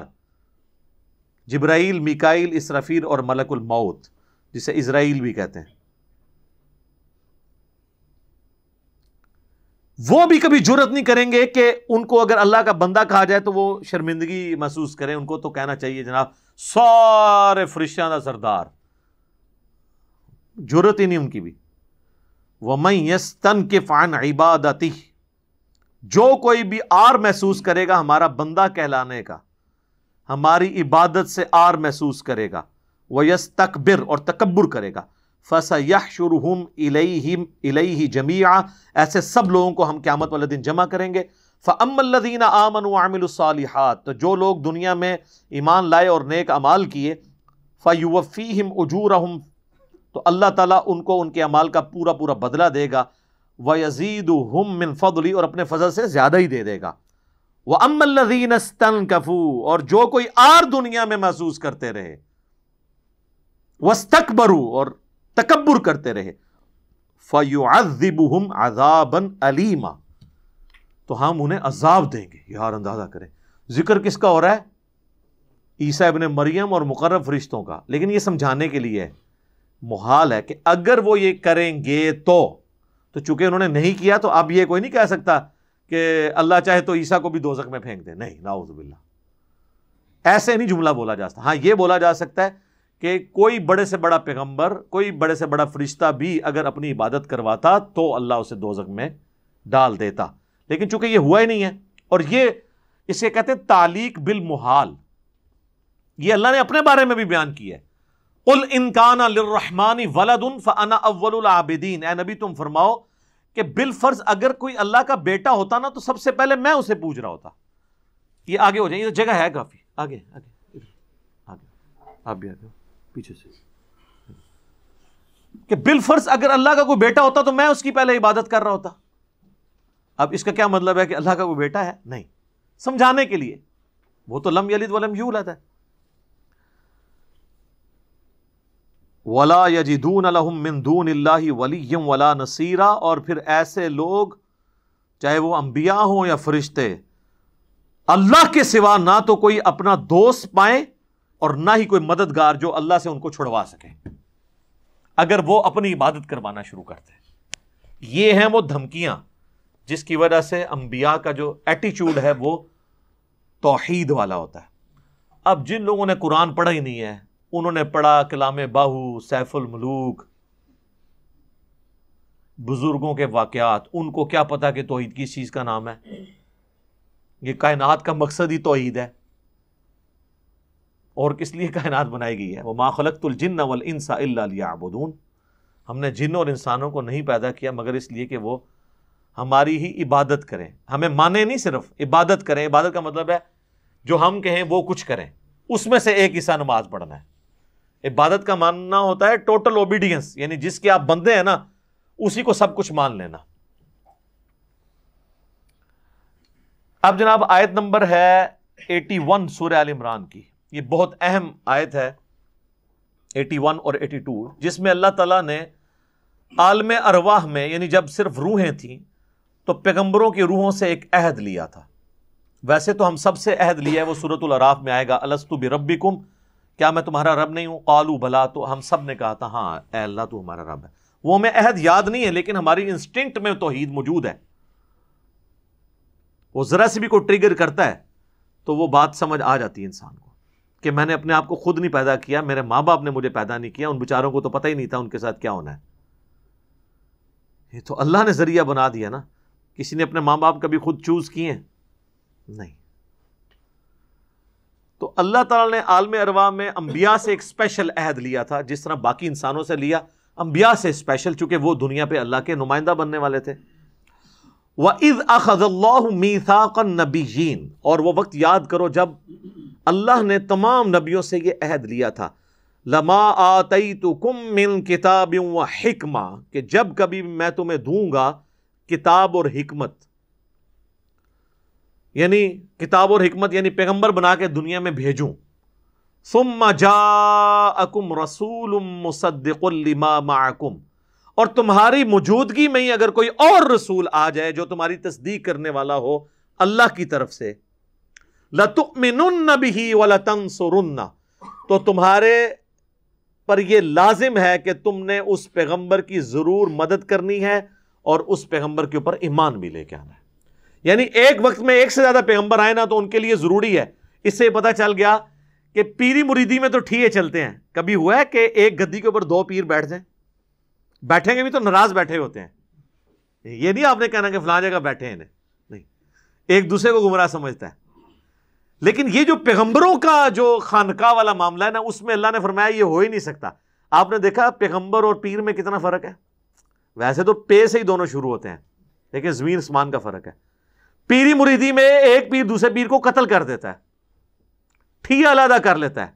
جبرائیل، میکائیل، اسرافیل اور ملک الموت جسے اسرائیل بھی کہتے ہیں۔ وہ بھی کبھی جرأت نہیں کریں گے کہ ان کو اگر اللہ کا بندہ کہا جائے تو وہ شرمندگی محسوس کریں. ان کو تو کہنا چاہیے جناب سارے فرشتیاں دا سردار. جرأت ہی نہیں ان کی بھی. وَمَن يَسْتَنْكِفْ عَنْ عِبَادَتِهِ، جو کوئی بھی آر محسوس کرے گا ہمارا بندہ کہلانے کا، ہماری عبادت سے آر محسوس کرے گا، وَيَسْتَكْبِرْ اور تکبر کرے گا، فَسَيَحْشُرُهُمْ إِلَيْهِ جَمِيعًا، ایسے سب لوگوں کو ہم قیامت والے دن جمع کریں گے. فَأَمَّا الَّذِينَ آمَنُوا وَعَمِلُوا الصَّالِحَاتِ، تو جو لوگ دنیا میں ایمان لائے اور نیک اعمال کیے، فَيُوَفِّيهِمْ أُجُورَهُمْ، تو اللہ تعالیٰ ان کو ان کے اعمال کا پورا پورا بدلہ دے گا. وَيَزِيدُهُمْ مِنْ فَضْلِهِ، اور اپنے فضل سے زیادہ ہی دے دے گا. وَأَمَّا الَّذِينَ اسْتَنْكَفُوا، اور جو کوئی آر دنیا میں محسوس کرتے رہے، وَاسْتَكْبَرُوا اور تکبر کرتے رہے، فَيُعَذِّبُهُمْ عَذَابًا أَلِيمًا، تو ہم انہیں عذاب دیں گے. یار اندازہ کریں ذکر کس کا ہو رہا ہے؟ عیسیٰ ابن مریم اور مقرب فرشتوں کا. لیکن یہ سمجھانے کے لیے محال ہے کہ اگر وہ یہ کریں گے تو چونکہ انہوں نے نہیں کیا تو اب یہ کوئی نہیں کہہ سکتا کہ اللہ چاہے تو عیسیٰ کو بھی دوزخ میں پھینک دے. نہیں، نعوذ باللہ، ایسے نہیں جملہ بولا جا سکتا. ہاں یہ بولا جا سکتا ہے کہ کوئی بڑے سے بڑا پیغمبر، کوئی بڑے سے بڑا فرشتہ بھی اگر اپنی عبادت کرواتا تو اللہ اسے دوزخ میں ڈال دیتا. لیکن چونکہ یہ ہوا ہی نہیں ہے، اور یہ اسے کہتے ہیں تعلیق بالمحال. یہ اللہ نے اپنے بارے میں بھی بیان کیا ہے. قُلْ إِن كَانَ لِلرَّحْمَٰنِ وَلَدٌ فَأَنَا أَوَّلُ الْعَابِدِينَ، اے نبی تم فرماؤ کہ بالفرض اگر کوئی اللہ کا بیٹا ہوتا نا تو سب سے پہلے میں اسے پوچھ رہا ہوتا. یہ آگے ہو جائیں، یہ جگہ ہے کافی آگے آگے آگے، آپ بھی آگے پیچھے سے. کہ بالفرض اگر اللہ کا کوئی بیٹا ہوتا تو میں اس کی پہلے عبادت کر رہا ہوتا. اب اس کا کیا مطلب ہے کہ اللہ کا کوئی بیٹا ہے؟ نہیں، سمجھانے کے لیے. وہ تو لم یلد ولم یولد ہے. وَلَا يَجِدُونَ لَهُم مِّن دُونِ اللَّهِ وَلِيًّا وَلَا نَصِيرًا، اور پھر ایسے لوگ چاہے وہ انبیاء ہوں یا فرشتے، اللہ کے سوا نہ تو کوئی اپنا دوست پائیں اور نہ ہی کوئی مددگار جو اللہ سے ان کو چھڑوا سکے اگر وہ اپنی عبادت کروانا شروع کرتے. یہ ہیں وہ دھمکیاں جس کی وجہ سے انبیاء کا جو ایٹیچیوڈ ہے وہ توحید والا ہوتا ہے. اب جن لوگوں نے قرآن پڑھا ہی نہیں ہے، انہوں نے پڑھا کلام باہو، سیف الملوک، بزرگوں کے واقعات، ان کو کیا پتا کہ توحید کس چیز کا نام ہے؟ یہ کائنات کا مقصد ہی توحید ہے. اور کس لیے کائنات بنائی گئی ہے؟ وَمَا خَلَقْتُ الْجِنَّ وَالْإِنسَ إِلَّا لِيَعْبُدُونَ، ہم نے جن اور انسانوں کو نہیں پیدا کیا مگر اس لیے کہ وہ ہماری ہی عبادت کریں. ہمیں مانے نہیں، صرف عبادت کریں. عبادت کا مطلب ہے جو ہم کہیں وہ کچھ کریں. اس میں سے ایک حصہ نماز پڑھنا ہے. عبادت کا ماننا ہوتا ہے ٹوٹل اوبیڈینس، یعنی جس کے آپ بندے ہیں نا اسی کو سب کچھ مان لینا. اب جناب آیت نمبر ہے 81 سورہ آل عمران کی. یہ بہت اہم آیت ہے 81 اور 82، جس میں اللہ تعالیٰ نے عالم ارواح میں، یعنی جب صرف روحیں تھیں تو پیغمبروں کی روحوں سے ایک عہد لیا تھا. ویسے تو ہم سب سے عہد لیا ہے، وہ سورۃ الاعراف میں آئے گا، الستو بربکم، کیا میں تمہارا رب نہیں ہوں؟ قالوا بلا، تو ہم سب نے کہا تھا ہاں اے اللہ تو ہمارا رب ہے. وہ ہمیں عہد یاد نہیں ہے لیکن ہماری انسٹنکٹ میں توحید موجود ہے. وہ ذرا سی بھی کوئی ٹریگر کرتا ہے تو وہ بات سمجھ آ جاتی ہے انسان کو کہ میں نے اپنے آپ کو خود نہیں پیدا کیا، میرے ماں باپ نے مجھے پیدا نہیں کیا، ان بیچاروں کو تو پتہ ہی نہیں تھا ان کے ساتھ کیا ہونا ہے. یہ تو اللہ نے ذریعہ بنا دیا نا. کسی نے اپنے ماں باپ کبھی خود چوز کیے؟ نہیں. تو اللہ تعالیٰ نے عالم ارواح میں انبیاء سے ایک اسپیشل عہد لیا تھا، جس طرح باقی انسانوں سے لیا، انبیاء سے اسپیشل، چونکہ وہ دنیا پہ اللہ کے نمائندہ بننے والے تھے. وَإِذْ أَخَذَ اللَّهُ مِيثَاقَ النَّبِيِّينَ، اور وہ وقت یاد کرو جب اللہ نے تمام نبیوں سے یہ عہد لیا تھا، لَمَا آتَيْتُكُم مِّن كِتَابٍ وَحِكْمَةٍ، کہ جب کبھی میں تمہیں دوں گا کتاب اور حکمت، یعنی کتاب اور حکمت یعنی پیغمبر بنا کے دنیا میں بھیجوں. ثُمَّ جَاءَكُمْ رَسُولٌ مُصَدِّقٌ لِمَا مَعَكُمْ، اور تمہاری موجودگی میں ہی اگر کوئی اور رسول آ جائے جو تمہاری تصدیق کرنے والا ہو اللہ کی طرف سے، لَتُؤْمِنُنَّ بِهِ وَلَتَنْصُرُنَّ، تو تمہارے پر یہ لازم ہے کہ تم نے اس پیغمبر کی ضرور مدد کرنی ہے اور اس پیغمبر کے اوپر ایمان بھی لے کے آنا ہے. یعنی ایک وقت میں ایک سے زیادہ پیغمبر آئے نا تو ان کے لیے ضروری ہے. اس سے پتہ چل گیا کہ پیری مریدی میں تو ٹھیے چلتے ہیں. کبھی ہوا ہے کہ ایک گدی کے اوپر دو پیر بیٹھ جائیں؟ بیٹھیں گے بھی تو ناراض بیٹھے ہوتے ہیں. یہ نہیں آپ نے کہنا کہ فلاں جگہ بیٹھے ہیں, نہیں, ایک دوسرے کو گمراہ سمجھتا ہے. لیکن یہ جو پیغمبروں کا جو خانقاہ والا معاملہ ہے نا, اس میں اللہ نے فرمایا یہ ہو ہی نہیں سکتا. آپ نے دیکھا پیغمبر اور پیر میں کتنا فرق ہے. ویسے تو پے سے ہی دونوں شروع ہوتے ہیں, لیکن زمین اسمان کا فرق ہے. پیری مریدی میں ایک پیر دوسرے پیر کو قتل کر دیتا ہے, ٹھیا علیحدہ کر لیتا ہے.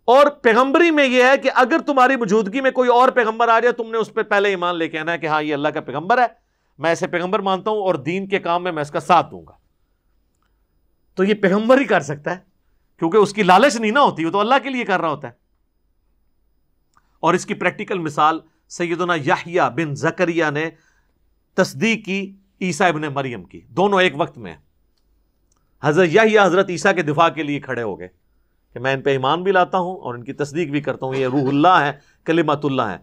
اور پیغمبری میں یہ ہے کہ اگر تمہاری موجودگی میں کوئی اور پیغمبر آ جائے, تم نے اس پہ پہلے ایمان لے کے آنا ہے کہ ہاں یہ اللہ کا پیغمبر ہے, میں اسے پیغمبر مانتا ہوں اور دین کے کام میں اس کا ساتھ دوں گا. تو یہ پیغمبر ہی کر سکتا ہے, کیونکہ اس کی لالچ نہیں نہ ہوتی, وہ تو اللہ کے لیے کر رہا ہوتا ہے. اور اس کی پریکٹیکل مثال سیدنا یحییٰ بن زکریا نے تصدیق کی عیسیٰ ابن مریم کی, دونوں ایک وقت میں. حضرت یحییٰ حضرت عیسیٰ کے دفاع کے لیے کھڑے ہو گئے کہ میں ان پہ ایمان بھی لاتا ہوں اور ان کی تصدیق بھی کرتا ہوں, یہ روح اللہ ہے, کلمت اللہ ہے.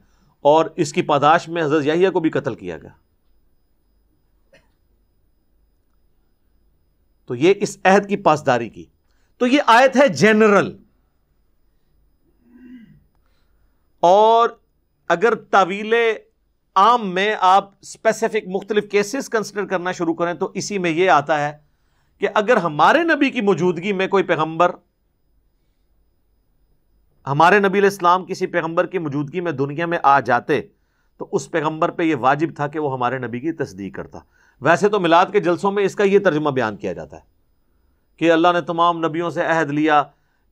اور اس کی پاداش میں حضرت یحییٰ کو بھی قتل کیا گیا. تو یہ اس عہد کی پاسداری کی. تو یہ آیت ہے جنرل, اور اگر تعویل عام میں آپ اسپیسیفک مختلف کیسز کنسیڈر کرنا شروع کریں تو اسی میں یہ آتا ہے کہ اگر ہمارے نبی کی موجودگی میں کوئی پیغمبر, ہمارے نبی علیہ السلام کسی پیغمبر کی موجودگی میں دنیا میں آ جاتے تو اس پیغمبر پہ یہ واجب تھا کہ وہ ہمارے نبی کی تصدیق کرتا. ویسے تو میلاد کے جلسوں میں اس کا یہ ترجمہ بیان کیا جاتا ہے کہ اللہ نے تمام نبیوں سے عہد لیا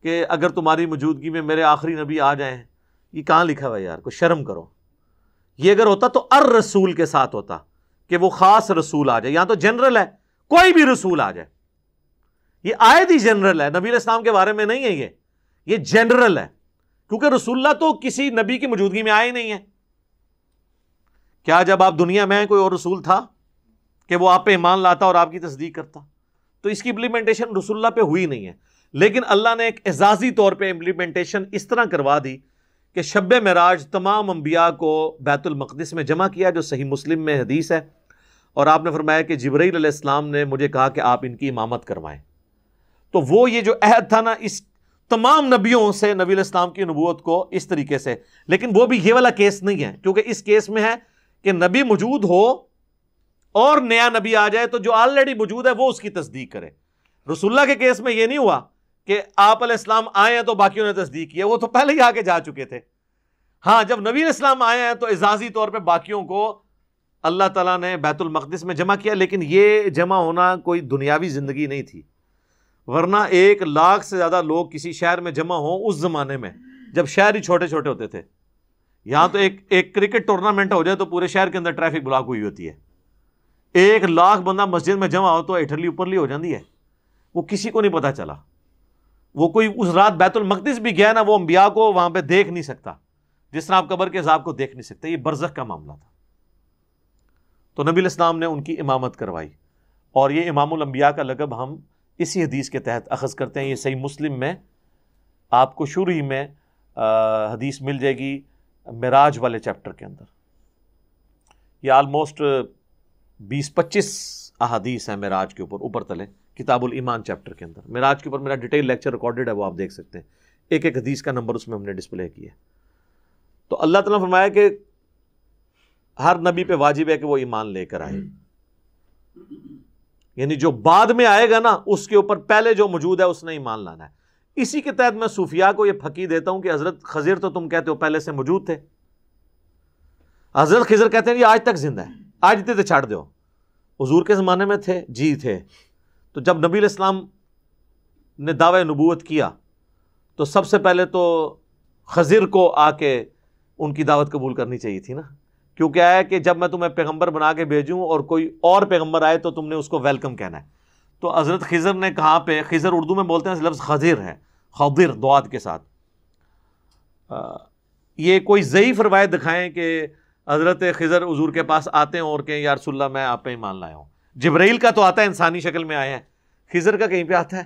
کہ اگر تمہاری موجودگی میں میرے آخری نبی آ جائیں. یہ کہاں لکھا ہوا ہے یار, کوئی شرم کرو. یہ اگر ہوتا تو الرسول کے ساتھ ہوتا کہ وہ خاص رسول آ جائے. یہاں تو جنرل ہے, کوئی بھی رسول آ جائے. یہ آیت ہی جنرل ہے, نبی علیہ السلام کے بارے میں نہیں ہے. یہ جنرل ہے, کیونکہ رسول اللہ تو کسی نبی کی موجودگی میں آئے نہیں ہے. کیا جب آپ دنیا میں کوئی اور رسول تھا کہ وہ آپ پہ ایمان لاتا اور آپ کی تصدیق کرتا؟ تو اس کی امپلیمنٹیشن رسول اللہ پہ ہوئی نہیں ہے. لیکن اللہ نے ایک اعزازی طور پہ امپلیمنٹیشن اس طرح کروا دی کہ شب معراج تمام انبیاء کو بیت المقدس میں جمع کیا, جو صحیح مسلم میں حدیث ہے. اور آپ نے فرمایا کہ جبرائیل علیہ السلام نے مجھے کہا کہ آپ ان کی امامت کروائیں. تو وہ یہ جو عہد تھا نا, اس تمام نبیوں سے نبی علیہ السلام کی نبوت کو اس طریقے سے. لیکن وہ بھی یہ والا کیس نہیں ہے, کیونکہ اس کیس میں ہے کہ نبی موجود ہو اور نیا نبی آ جائے تو جو آلریڈی موجود ہے وہ اس کی تصدیق کرے. رسول اللہ کے کیس میں یہ نہیں ہوا کہ آپ علیہ السلام آئے ہیں تو باقیوں نے تصدیق کی, وہ تو پہلے ہی آگے جا چکے تھے. ہاں, جب نبی علیہ السلام آئے ہیں تو اعزازی طور پہ باقیوں کو اللہ تعالیٰ نے بیت المقدس میں جمع کیا. لیکن یہ جمع ہونا کوئی دنیاوی زندگی نہیں تھی, ورنہ 1,00,000 سے زیادہ لوگ کسی شہر میں جمع ہوں اس زمانے میں جب شہر ہی چھوٹے چھوٹے ہوتے تھے. یہاں تو ایک کرکٹ ٹورنامنٹ ہو جائے تو پورے شہر کے اندر ٹریفک بلاک ہوئی ہوتی ہے. 1,00,000 بندہ مسجد میں جمع ہو تو اٹھلی اوپرلی ہو جاتی ہے, وہ کسی کو نہیں پتا چلا. وہ کوئی اس رات بیت المقدس بھی گیا نا, وہ انبیاء کو وہاں پہ دیکھ نہیں سکتا جس طرح آپ قبر کے عذاب کو دیکھ نہیں سکتے. یہ برزخ کا معاملہ تھا. تو نبی علیہ السلام نے ان کی امامت کروائی, اور یہ امام الانبیاء کا لقب ہم اسی حدیث کے تحت اخذ کرتے ہیں. یہ صحیح مسلم میں آپ کو شروع ہی میں حدیث مل جائے گی معراج والے چیپٹر کے اندر. یہ آلموسٹ 20-25 احادیث ہیں معراج کے اوپر تلے, کتاب الایمان چیپٹر کے اندر. معراج کے اوپر میرا ڈیٹیل لیکچر ریکارڈڈ ہے, وہ آپ دیکھ سکتے ہیں. ایک ایک حدیث کا نمبر اس میں ہم نے ڈسپلے کیا ہے. تو اللہ تعالیٰ نے فرمایا کہ ہر نبی پہ واجب ہے کہ وہ ایمان لے کر آئے. یعنی جو بعد میں آئے گا نا, اس کے اوپر پہلے جو موجود ہے اس نے ایمان لانا ہے. اسی کے تحت میں صوفیاء کو یہ پھکی دیتا ہوں کہ حضرت خضر تو تم کہتے ہو پہلے سے موجود تھے. حضرت خضر کہتے ہیں یہ آج تک زندہ ہے, آج تھے تو چھاڑ دو. حضور کے زمانے میں تھے, جی تھے. تو جب نبی علیہ السلام نے دعوی نبوت کیا تو سب سے پہلے تو خضر کو آ کے ان کی دعوت قبول کرنی چاہیے تھی نا, کیونکہ آیا کہ جب میں تمہیں پیغمبر بنا کے بھیجوں اور کوئی اور پیغمبر آئے تو تم نے اس کو ویلکم کہنا ہے. تو حضرت خضر نے کہاں پہ, خضر اردو میں بولتے ہیں لفظ خضر ہے, خضر دوات کے ساتھ. یہ کوئی ضعیف روایت دکھائیں کہ حضرت خضر حضور کے پاس آتے ہیں اور کہیں یا رسول اللہ میں آپ پہ ایمان لایا ہوں. جبرائیل کا تو آتا ہے انسانی شکل میں آئے ہیں, خضر کا کہیں پہ آتا ہے؟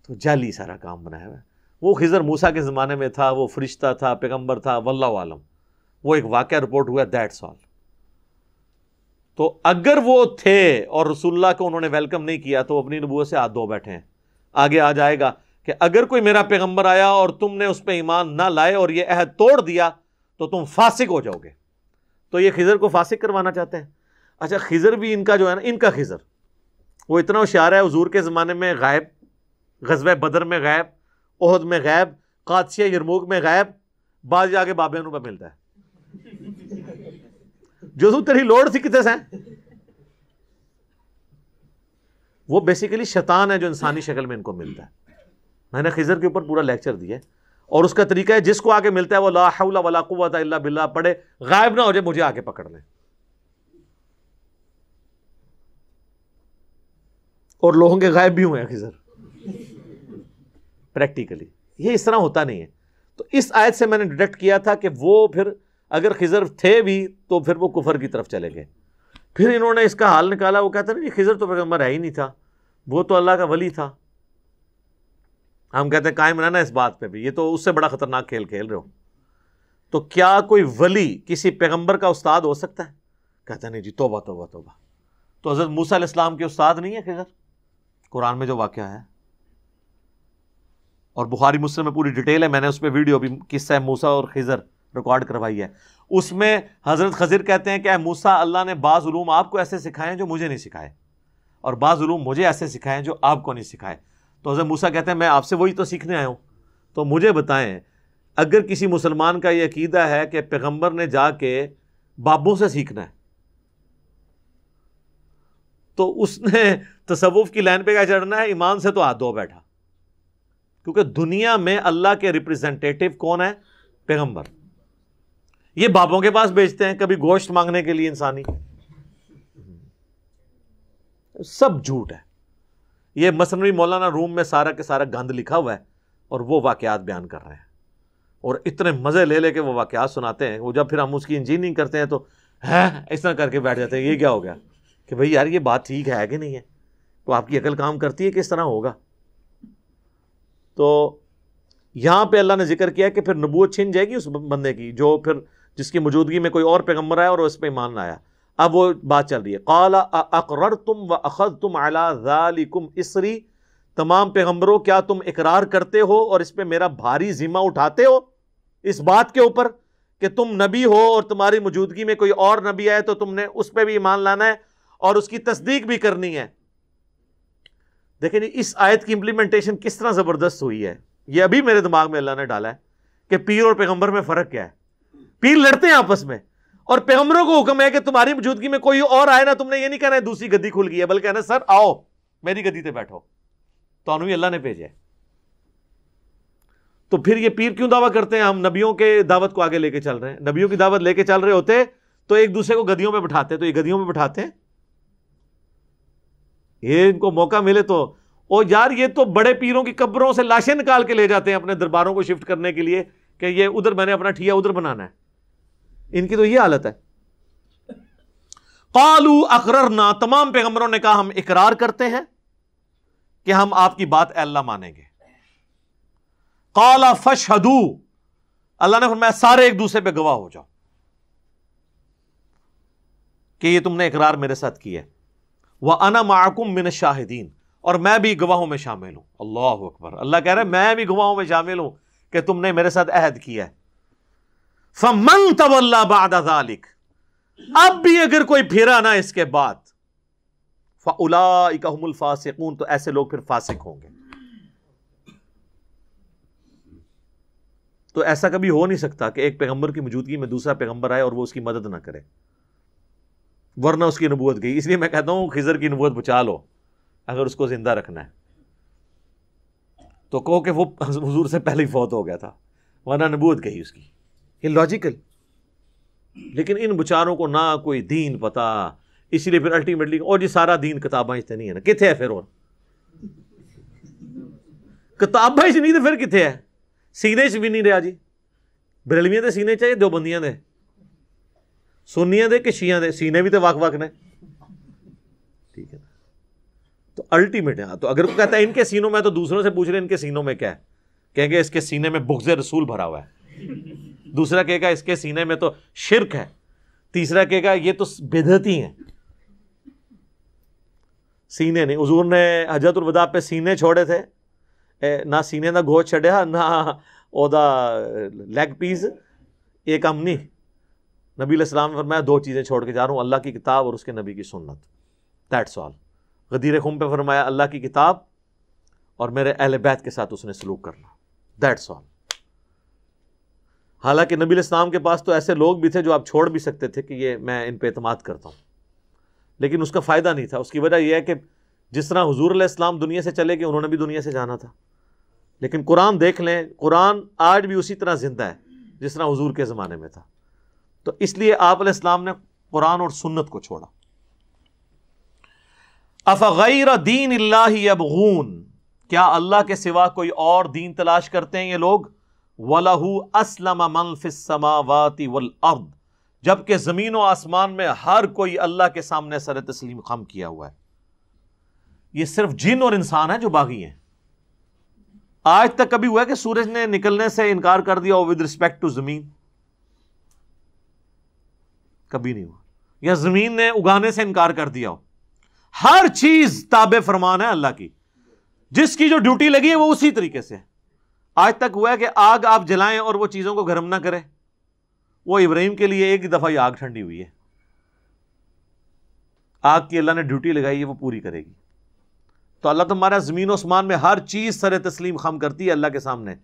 تو جعلی سارا کام بنایا ہوا ہے. وہ خضر موسیٰ کے زمانے میں تھا, وہ فرشتہ تھا, پیغمبر تھا, واللہ عالم. وہ ایک واقعہ رپورٹ ہوا, دیٹس آل. تو اگر وہ تھے اور رسول اللہ کو انہوں نے ویلکم نہیں کیا تو اپنی نبوت سے ہاتھ دھو بیٹھے ہیں. آگے آ جائے گا کہ اگر کوئی میرا پیغمبر آیا اور تم نے اس پہ ایمان نہ لائے اور یہ عہد توڑ دیا تو تم فاسق ہو جاؤ گے. تو یہ خضر کو فاسق کروانا چاہتے ہیں. اچھا خضر بھی ان کا جو ہے نا، ان کا خضر وہ اتنا ہوشیار ہے، حضور کے زمانے میں غائب، غزوہ بدر میں غائب، احد میں غائب، قادسیہ یرموک میں غائب، بعد جا کے بابے انہوں پہ ملتا ہے. جو تو تیری لوڑ تھی کتنے سے ہیں؟ وہ بیسیکلی شیطان ہے جو انسانی شکل میں ان کو ملتا ہے. میں نے خضر کے اوپر پورا لیکچر دیا ہے اور اس کا طریقہ ہے جس کو آگے ملتا ہے وہ لا حول ولا قوت الا باللہ پڑھے، غائب نہ ہو جائے، مجھے آگے پکڑ لیں. اور لوگوں کے غائب بھی ہوئے ہیں خضر پریکٹیکلی. یہ اس طرح ہوتا نہیں ہے. تو اس آیت سے میں نے ڈیڈکٹ کیا تھا کہ وہ پھر اگر خضر تھے بھی تو پھر وہ کفر کی طرف چلے گئے. پھر انہوں نے اس کا حال نکالا، وہ کہتے ہیں نہیں خضر تو پیغمبر ہے ہی نہیں تھا، وہ تو اللہ کا ولی تھا. ہم کہتے ہیں قائم رہنا اس بات پہ بھی، یہ تو اس سے بڑا خطرناک کھیل کھیل رہے ہو. تو کیا کوئی ولی کسی پیغمبر کا استاد ہو سکتا ہے؟ کہتے ہیں نہیں جی، توبہ توبہ توبہ. تو حضرت موسیٰ علیہ السلام کے استاد نہیں ہے خضر؟ قرآن میں جو واقعہ ہے اور بخاری مسلم میں پوری ڈیٹیل ہے، میں نے اس پہ ویڈیو بھی قصہ موسیٰ اور خضر ریکارڈ کروائی ہے. اس میں حضرت خضر کہتے ہیں کہ اے موسیٰ، اللہ نے بعض علوم آپ کو ایسے سکھائے ہیں جو مجھے نہیں سکھائے، اور بعض علوم مجھے ایسے سکھائے ہیں جو آپ کو نہیں سکھائے. تو حضرت موسیٰ کہتے ہیں میں آپ سے وہی تو سیکھنے آیا ہوں. تو مجھے بتائیں، اگر کسی مسلمان کا یہ عقیدہ ہے کہ پیغمبر نے جا کے بابوں سے سیکھنا ہے تو اس نے تصوف کی لائن پہ کیا چڑھنا ہے؟ ایمان سے تو ہاتھ دھو بیٹھا. کیونکہ دنیا میں اللہ کے ریپریزنٹیٹو کون ہے؟ پیغمبر. یہ بابوں کے پاس بیچتے ہیں کبھی گوشت مانگنے کے لیے انسانی. سب جھوٹ ہے. یہ مثنوی مولانا روم میں سارا کے سارا گند لکھا ہوا ہے اور وہ واقعات بیان کر رہے ہیں اور اتنے مزے لے لے کے وہ واقعات سناتے ہیں. وہ جب پھر ہم اس کی انجینئرنگ کرتے ہیں تو ہے اس طرح کر کے بیٹھ جاتے ہیں. یہ کیا ہو گیا کہ بھئی یار یہ بات ٹھیک ہے کہ نہیں ہے؟ تو آپ کی عقل کام کرتی ہے کہ اس طرح ہوگا؟ تو یہاں پہ اللہ نے ذکر کیا کہ پھر نبوت چھن جائے گی اس بندے کی جو پھر جس کی موجودگی میں کوئی اور پیغمبر آیا اور اس پہ ایمان نہ آیا. اب وہ بات چل رہی ہے. قال اقررتم واخذتم علی ذالکم اسری، تمام پیغمبروں کیا تم اقرار کرتے ہو اور اس پہ میرا بھاری ذمہ اٹھاتے ہو اس بات کے اوپر کہ تم نبی ہو اور تمہاری موجودگی میں کوئی اور نبی آئے تو تم نے اس پہ بھی ایمان لانا ہے اور اس کی تصدیق بھی کرنی ہے. دیکھیں اس آیت کی امپلیمنٹیشن کس طرح زبردست ہوئی ہے. یہ ابھی میرے دماغ میں اللہ نے ڈالا ہے کہ پیر اور پیغمبر میں فرق کیا ہے. پیر لڑتے ہیں آپس میں اور پیغمبروں کو حکم ہے کہ تمہاری موجودگی میں کوئی اور آئے نا، تم نے یہ نہیں کہنا ہے دوسری گدی کھل گئی ہے، بلکہ کہنا سر آؤ میری گدی تے بیٹھو. تو انہوں اللہ نے بھیجا ہے. تو پھر یہ پیر کیوں دعویٰ کرتے ہیں ہم نبیوں کے دعوت کو آگے لے کے چل رہے ہیں؟ نبیوں کی دعوت لے کے چل رہے ہوتے تو ایک دوسرے کو گدیوں پہ بٹھاتے. تو یہ گدیوں پہ بٹھاتے ہیں، یہ ان کو موقع ملے تو او یار یہ تو بڑے پیروں کی قبروں سے لاشیں نکال کے لے جاتے ہیں اپنے درباروں کو شفٹ کرنے کے لیے کہ یہ ادھر میں نے اپنا ٹھیا ادھر بنانا ہے. ان کی تو یہ حالت ہے. قالوا اقررنا، تمام پیغمبروں نے کہا ہم اقرار کرتے ہیں کہ ہم آپ کی بات اے اللہ مانیں گے. قال فاشهدوا، اللہ نے فرمایا سارے ایک دوسرے پہ گواہ ہو جاؤ کہ یہ تم نے اقرار میرے ساتھ کیا ہے. وَأَنَا مَعَكُمْ مِنَ الشَّاهِدِينَ، اور میں بھی گواہوں میں شامل ہوں. اللہ اکبر. اللہ کہہ رہے ہیں میں بھی گواہوں میں شامل ہوں کہ تم نے میرے ساتھ عہد کیا ہے. فَمَن تَوَلَّى بَعْدَ ذَلِكَ، اب بھی اگر کوئی پھرا نہ اس کے بعد، فَأُولَئِكَ هُمُ الْفَاسِقُونَ، تو ایسے لوگ پھر فاسق ہوں گے. تو ایسا کبھی ہو نہیں سکتا کہ ایک پیغمبر کی موجودگی میں دوسرا پیغمبر آئے اور وہ اس کی مدد نہ کرے، ورنہ اس کی نبوت گئی. اس لیے میں کہتا ہوں خضر کی نبوت بچا لو اگر اس کو زندہ رکھنا ہے تو کہو کہ وہ حضور سے پہلے ہی فوت ہو گیا تھا، ورنہ نبوت گئی اس کی. یہ لاجیکل. لیکن ان بچاروں کو نہ کوئی دین پتا، اسی لیے پھر الٹیمیٹلی اور جی سارا دین کتاباں سے نہیں ہے نا. کتنے ہے پھر؟ اور کتاباں سے نہیں تو پھر کتنے ہے؟ سینے چ بھی نہیں رہا جی. بریلویاں دے سینے چاہیے، دیوبندیاں دے، سنیاں دے کہ شیعہ دے سینے بھی تو وق وق نے. ٹھیک ہے نا. تو الٹیمیٹ ہے. تو اگر کوئی کہتا ہے ان کے سینوں میں، تو دوسروں سے پوچھ رہے ان کے سینوں میں کیا ہے، کہیں گے اس کے سینے میں بغض رسول بھرا ہوا ہے. دوسرا کہے گا اس کے سینے میں تو شرک ہے. تیسرا کہے گا یہ تو بدعتی ہیں. سینے نہیں، حضور نے حجۃ الوداع پہ سینے چھوڑے تھے، نہ سینے دا گوشت چھڑیا نہ او دا لیگ پیس، ایک کم نہیں. نبی علیہ السلام نے فرمایا 2 چیزیں چھوڑ کے جا رہا ہوں، اللہ کی کتاب اور اس کے نبی کی سنت. That's all. غدیر خم پہ فرمایا اللہ کی کتاب اور میرے اہل بیت کے ساتھ اس نے سلوک کرنا. That's all. حالانکہ نبی علیہ السلام کے پاس تو ایسے لوگ بھی تھے جو آپ چھوڑ بھی سکتے تھے کہ یہ میں ان پہ اعتماد کرتا ہوں، لیکن اس کا فائدہ نہیں تھا. اس کی وجہ یہ ہے کہ جس طرح حضور علیہ السلام دنیا سے چلے گئے، انہوں نے بھی دنیا سے جانا تھا. لیکن قرآن دیکھ لیں، قرآن آج بھی اسی طرح زندہ ہے جس طرح حضور کے زمانے میں تھا. تو اس لیے آپ علیہ السلام نے قرآن اور سنت کو چھوڑا. افغیر دین اللہ یبغون، کیا اللہ کے سوا کوئی اور دین تلاش کرتے ہیں یہ لوگ؟ وَلَهُ أَسْلَمَ مَن فِي السَّمَاوَاتِ وَالْأَرْضِ، جبکہ زمین و آسمان میں ہر کوئی اللہ کے سامنے سر تسلیم خم کیا ہوا ہے. یہ صرف جن اور انسان ہیں جو باغی ہیں. آج تک کبھی ہوا ہے کہ سورج نے نکلنے سے انکار کر دیا ود رسپیکٹ ٹو زمین؟ کبھی نہیں ہوا. یا زمین نے اگانے سے انکار کر دیا ہو. ہر چیز تابع فرمان ہے اللہ کی، جس کی جو ڈیوٹی لگی ہے وہ اسی طریقے سے ہے. آج تک ہوا ہے کہ آگ آپ جلائیں اور وہ چیزوں کو گرم نہ کرے؟ وہ ابراہیم کے لیے ایک ہی دفعہ یہ آگ ٹھنڈی ہوئی ہے. آگ کی اللہ نے ڈیوٹی لگائی ہے، وہ پوری کرے گی. تو اللہ تمہارا زمین و آسمان میں ہر چیز سر تسلیم خم کرتی ہے اللہ کے سامنے.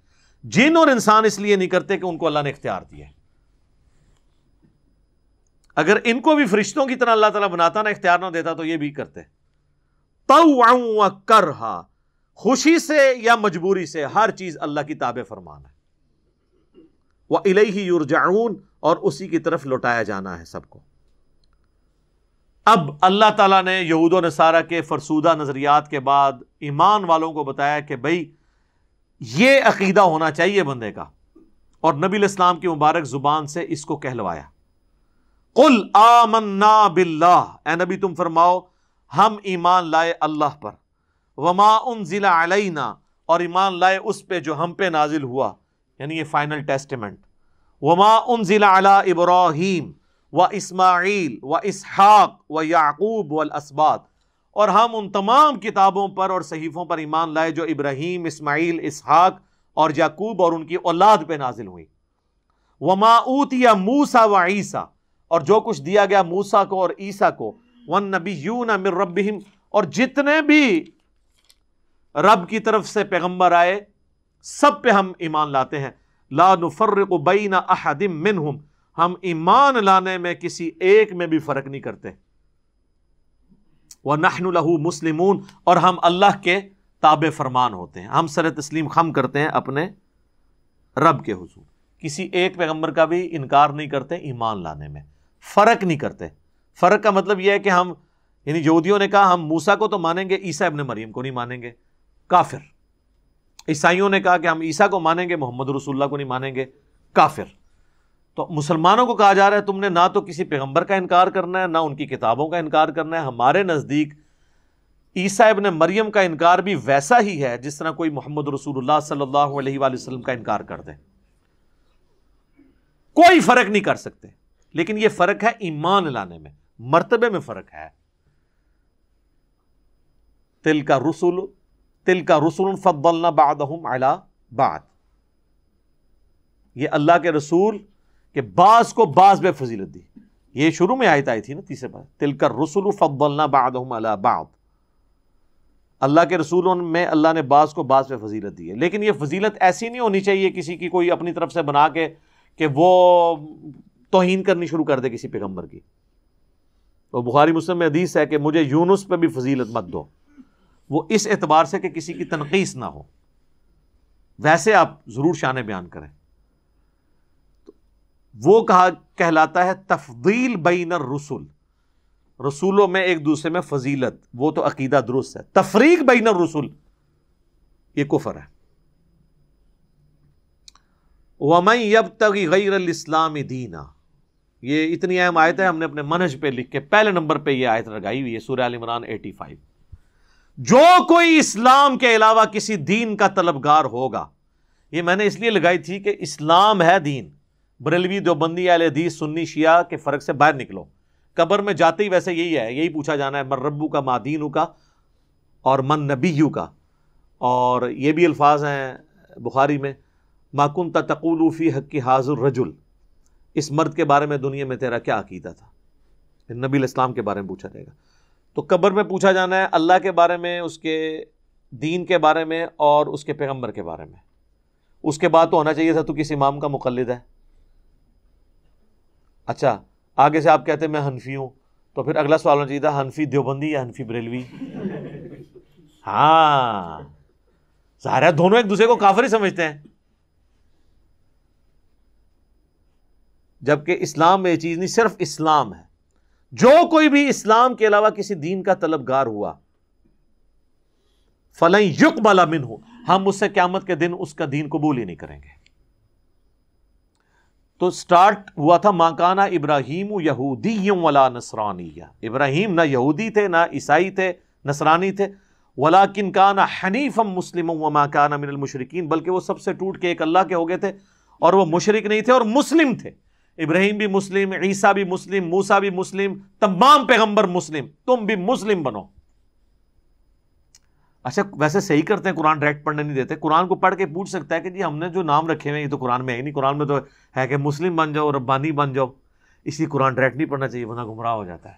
جن اور انسان اس لیے نہیں کرتے کہ ان کو اللہ نے اختیار دیا ہے. اگر ان کو بھی فرشتوں کی طرح اللہ تعالیٰ بناتا، نہ اختیار نہ دیتا، تو یہ بھی کرتے. طوعا و کرہا، خوشی سے یا مجبوری سے، ہر چیز اللہ کی تابع فرمان ہے. وَإِلَيْهِ يُرْجَعُونَ، اور اسی کی طرف لوٹایا جانا ہے سب کو. اب اللہ تعالیٰ نے یہود و نصارہ کے فرسودہ نظریات کے بعد ایمان والوں کو بتایا کہ بھئی یہ عقیدہ ہونا چاہیے بندے کا، اور نبی علیہ السلام کی مبارک زبان سے اس کو کہلوایا. قُلْ آمَنَّا بِاللَّهِ، اے نبی تم فرماؤ ہم ایمان لائے اللہ پر. وَمَا أُنزِلَ عَلَيْنَا، اور ایمان لائے اس پہ جو ہم پہ نازل ہوا، یعنی یہ فائنل ٹیسٹمنٹ. وَمَا أُنزِلَ عَلَىٰ إِبْرَاهِيمَ وَإِسْمَاعِيلَ وَإِسْحَاقَ وَيَعْقُوبَ وَالْأَسْبَاطِ، اور ہم ان تمام کتابوں پر اور صحیفوں پر ایمان لائے جو ابراہیم، اسماعیل، اسحاق اور یعقوب اور ان کی اولاد پہ نازل ہوئی. وَمَا أُوتِيَ مُوسَىٰ وَعِیسَىٰ، اور جو کچھ دیا گیا موسیٰ کو اور عیسیٰ کو. وَالنَّبِيُّونَ مِن رَبِّهِمْ، اور جتنے بھی رب کی طرف سے پیغمبر آئے سب پہ ہم ایمان لاتے ہیں. لا نفرق بین احد منہم، ہم ایمان لانے میں کسی ایک میں بھی فرق نہیں کرتے. وَنَحْنُ لَهُ مُسْلِمُونَ، اور ہم اللہ کے تابع فرمان ہوتے ہیں، ہم سر تسلیم خم کرتے ہیں اپنے رب کے حضور. کسی ایک پیغمبر کا بھی انکار نہیں کرتے ایمان لانے میں، فرق نہیں کرتے. فرق کا مطلب یہ ہے کہ ہم، یعنی یہودیوں نے کہا ہم موسیٰ کو تو مانیں گے، عیسیٰ ابن مریم کو نہیں مانیں گے، کافر. عیسائیوں نے کہا کہ ہم عیسیٰ کو مانیں گے، محمد رسول اللہ کو نہیں مانیں گے، کافر. تو مسلمانوں کو کہا جا رہا ہے تم نے نہ تو کسی پیغمبر کا انکار کرنا ہے، نہ ان کی کتابوں کا انکار کرنا ہے. ہمارے نزدیک عیسیٰ ابن مریم کا انکار بھی ویسا ہی ہے جس طرح کوئی محمد رسول اللہ صلی اللہ علیہ وآلہ وسلم کا انکار کر دے. کوئی فرق نہیں کر سکتے. لیکن یہ فرق ہے ایمان لانے میں، مرتبے میں فرق ہے. تلک رسل فضلنا بعضهم علی بعض، یہ اللہ کے رسول کہ بعض کو بعض پہ فضیلت دی. یہ شروع میں آیت آئی تھی نا، تیسرے بار تلک الرسل فضلنا بعضهم علی بعض. اللہ کے رسولوں میں اللہ نے بعض کو بعض پہ فضیلت دی ہے. لیکن یہ فضیلت ایسی نہیں ہونی چاہیے کسی کی کوئی اپنی طرف سے بنا کے کہ وہ توہین کرنی شروع کر دے کسی پیغمبر کی. تو بخاری مسلم میں حدیث ہے کہ مجھے یونس پہ بھی فضیلت مت دو، وہ اس اعتبار سے کہ کسی کی تنقیص نہ ہو، ویسے آپ ضرور شان بیان کریں. وہ کہلاتا ہے تفضیل بین الرسل، رسولوں میں ایک دوسرے میں فضیلت، وہ تو عقیدہ درست ہے. تفریق بین الرسل یہ کفر ہے. وَمَن يَبْتَغِ غَيْرَ الْإِسْلَامِ دِينًا، یہ اتنی اہم آیت ہے، ہم نے اپنے منہج پہ لکھ کے پہلے نمبر پہ یہ آیت لگائی ہوئی ہے، سورہ آل عمران 85. جو کوئی اسلام کے علاوہ کسی دین کا طلبگار ہوگا، یہ میں نے اس لیے لگائی تھی کہ اسلام ہے دین. بریلوی، دیوبندی، اہل حدیث، سنی، شیعہ کے فرق سے باہر نکلو. قبر میں جاتے ہی ویسے یہی ہے، یہی پوچھا جانا ہے من ربک ما دینک، اور من نبیو کا، اور یہ بھی الفاظ ہیں بخاری میں ما کنت تقول فی حق ھذا الرجل، اس مرد کے بارے میں دنیا میں تیرا کیا عقیدہ تھا؟ نبی علیہ السلام کے بارے میں پوچھا جائے گا. تو قبر میں پوچھا جانا ہے اللہ کے بارے میں، اس کے دین کے بارے میں اور اس کے پیغمبر کے بارے میں. اس کے بعد تو ہونا چاہیے تھا تو کس امام کا مقلد ہے. اچھا آگے سے آپ کہتے ہیں میں حنفی ہوں، تو پھر اگلا سوال ہونا چاہیے تھا حنفی دیوبندی یا حنفی بریلوی؟ ہاں ظاہر ہے دونوں ایک دوسرے کو کافر ہی سمجھتے ہیں، جبکہ اسلام میں یہ چیز نہیں، صرف اسلام ہے. جو کوئی بھی اسلام کے علاوہ کسی دین کا طلبگار ہوا فَلَن يُقْبَلَ مِنْهُ، ہم اس سے قیامت کے دن اس کا دین قبول ہی نہیں کریں گے. تو سٹارٹ ہوا تھا مَا كَانَ ابراہیم یہودی ولا نصرانی، ابراہیم نہ یہودی تھے نہ عیسائی تھے نصرانی تھے، وَلَكِنْ كَانَ حَنِيفًا مُسْلِمًا وَمَا كَانَ مِنَ الْمُشْرِكِينَ، بلکہ وہ سب سے ٹوٹ کے ایک اللہ کے ہو گئے تھے اور وہ مشرک نہیں تھے اور مسلم تھے. ابراہیم بھی مسلم، عیسیٰ بھی مسلم، موسیٰ بھی مسلم، تمام پیغمبر مسلم، تم بھی مسلم بنو. اچھا ویسے صحیح کرتے ہیں قرآن ڈائریکٹ پڑھنے نہیں دیتے. قرآن کو پڑھ کے پوچھ سکتا ہے کہ جی ہم نے جو نام رکھے ہوئے ہیں یہ تو قرآن میں ہے نہیں، قرآن میں تو ہے کہ مسلم بن جاؤ، ربانی بن جاؤ، اس لیے قرآن ڈائریکٹ نہیں پڑھنا چاہیے ورنہ گمراہ ہو جاتا ہے.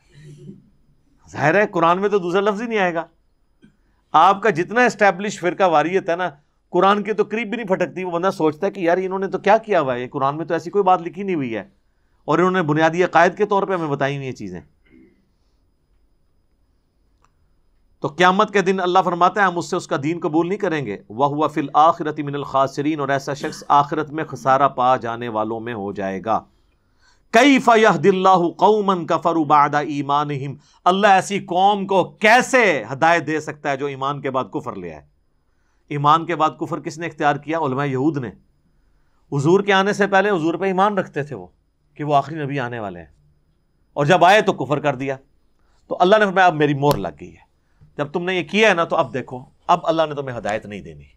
ظاہر ہے قرآن میں تو دوسرا لفظ ہی نہیں آئے گا. آپ کا جتنا اسٹیبلش فرقہ واریت ہے نا، قرآن کے تو قریب بھی نہیں پھٹکتی. وہ بندہ سوچتا ہے کہ یار انہوں نے تو کیا کیا ہوا ہے، یہ قرآن میں تو ایسی کوئی بات لکھی نہیں ہوئی ہے اور انہوں نے بنیادی عقائد کے طور پہ ہمیں بتائی ہوئی یہ چیزیں. تو قیامت کے دن اللہ فرماتا ہے ہم اس سے اس کا دین قبول نہیں کریں گے. وَهُوَ فِي الْآخِرَةِ مِنَ الْخَاسِرِينَ، اور ایسا شخص آخرت میں خسارہ پا جانے والوں میں ہو جائے گا. كَيْفَ يَهْدِي اللَّهُ قَوْمًا كَفَرُوا بَعْدَ إِيمَانِهِمْ، اللہ ایسی قوم کو کیسے ہدایت دے سکتا ہے جو ایمان کے بعد کفر لے آئے. ایمان کے بعد کفر کس نے اختیار کیا؟ علماء یہود نے. حضور کے آنے سے پہلے حضور پہ ایمان رکھتے تھے وہ کہ وہ آخری نبی آنے والے ہیں، اور جب آئے تو کفر کر دیا. تو اللہ نے فرمایا اب میری مہر لگ گئی ہے، جب تم نے یہ کیا ہے نا تو اب دیکھو اب اللہ نے تمہیں ہدایت نہیں دینی.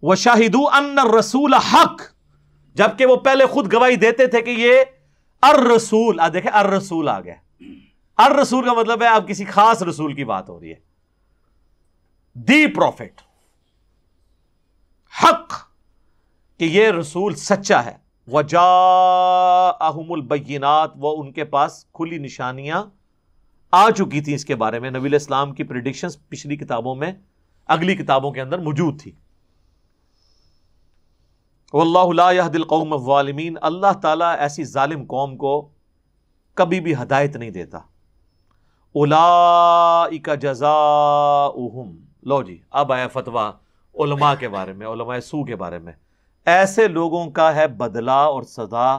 وَشَهِدُوا أَنَّ الرَّسُولَ حَقٌّ، جبکہ وہ پہلے خود گواہی دیتے تھے کہ یہ الرسول، دیکھیں الرسول آ گیا. الرسول کا مطلب ہے اب کسی خاص رسول کی بات ہو رہی ہے، دی پروفٹ، حق، کہ یہ رسول سچا ہے. وَجَاءَهُمُ الْبَيِّنَاتُ، وہ ان کے پاس کھلی نشانیاں آ چکی تھی اس کے بارے میں. نبی علیہ السلام کی پریڈکشنز پچھلی کتابوں میں، اگلی کتابوں کے اندر موجود تھی. واللہ لا یہدی القوم الظالمین، اللہ تعالیٰ ایسی ظالم قوم کو کبھی بھی ہدایت نہیں دیتا. اولئک جزاؤہم، لو جی اب آیا فتویٰ علماء کے بارے میں، علماء سو کے بارے میں. ایسے لوگوں کا ہے بدلہ اور سزا،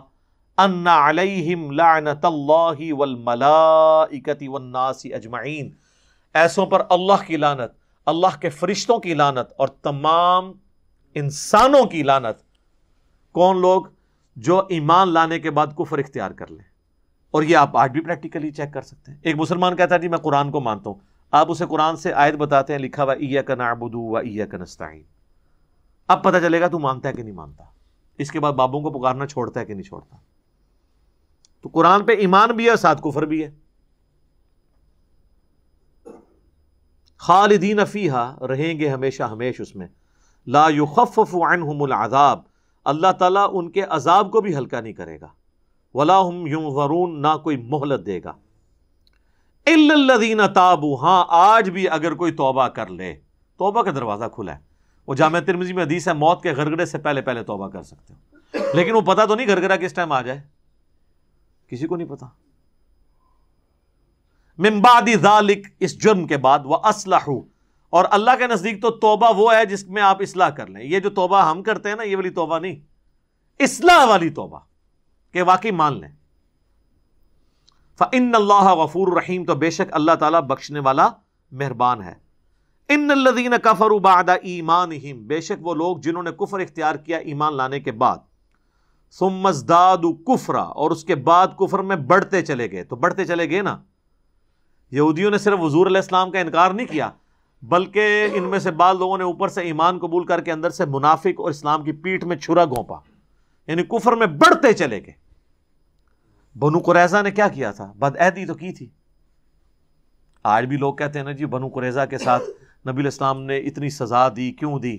ان علیہم لعنت اللہ والملائکۃ والناس اجمعین، ایسوں پر اللہ کی لعنت، اللہ کے فرشتوں کی لعنت اور تمام انسانوں کی لعنت. کون لوگ؟ جو ایمان لانے کے بعد کفر اختیار کر لیں. اور یہ آپ آج بھی پریکٹیکلی چیک کر سکتے ہیں. ایک مسلمان کہتا ہے جی میں قرآن کو مانتا ہوں، آپ اسے قرآن سے آیت بتاتے ہیں لکھا ہوا ایاک نعبد و ایاک نستعین، اب پتہ چلے گا تو مانتا ہے کہ نہیں مانتا. اس کے بعد بابوں کو پکارنا چھوڑتا ہے کہ نہیں چھوڑتا. تو قرآن پہ ایمان بھی ہے ساتھ کفر بھی ہے. خالدین فیہا، رہیں گے ہمیشہ ہمیش اس میں. لا یخفف عنہم العذاب، اللہ تعالیٰ ان کے عذاب کو بھی ہلکا نہیں کرے گا. ولا ہم ینظرون، نہ کوئی مہلت دے گا. الا الذین تابوا، ہاں آج بھی اگر کوئی توبہ کر لے، توبہ کا دروازہ کھلا ہے. وہ جامع ترمذی میں حدیث ہے موت کے غرغرے سے پہلے پہلے توبہ کر سکتے ہو، لیکن وہ پتہ تو نہیں غرغرہ کس ٹائم آ جائے، کسی کو نہیں پتا. من بعد ذالک، اس جرم کے بعد، واصلحوا، اور اللہ کے نزدیک تو توبہ وہ ہے جس میں آپ اصلاح کر لیں. یہ جو توبہ ہم کرتے ہیں نا یہ والی توبہ نہیں، اصلاح والی توبہ کہ واقعی مان لیں. فإن اللہ غفور رحیم، تو بے شک اللہ تعالیٰ بخشنے والا مہربان ہے. ان الذین کفروا بعد ایمانہم، بے شک وہ لوگ جنہوں نے کفر اختیار کیا ایمان لانے کے بعد، ثم ازدادوا کفرا، اور اس کے بعد کفر میں بڑھتے چلے گئے. تو بڑھتے چلے گئے نا، یہودیوں نے صرف حضور علیہ السلام کا انکار نہیں کیا، بلکہ ان میں سے بعض لوگوں نے اوپر سے ایمان قبول کر کے اندر سے منافق اور اسلام کی پیٹھ میں چھرا گھونپا، یعنی کفر میں بڑھتے چلے گئے. بنو قریظہ نے کیا کیا تھا؟ بدعہدی تو کی تھی. آج بھی لوگ کہتے ہیں نا جی بنو قریظہ کے ساتھ نبی علیہ السلام نے اتنی سزا دی، کیوں دی؟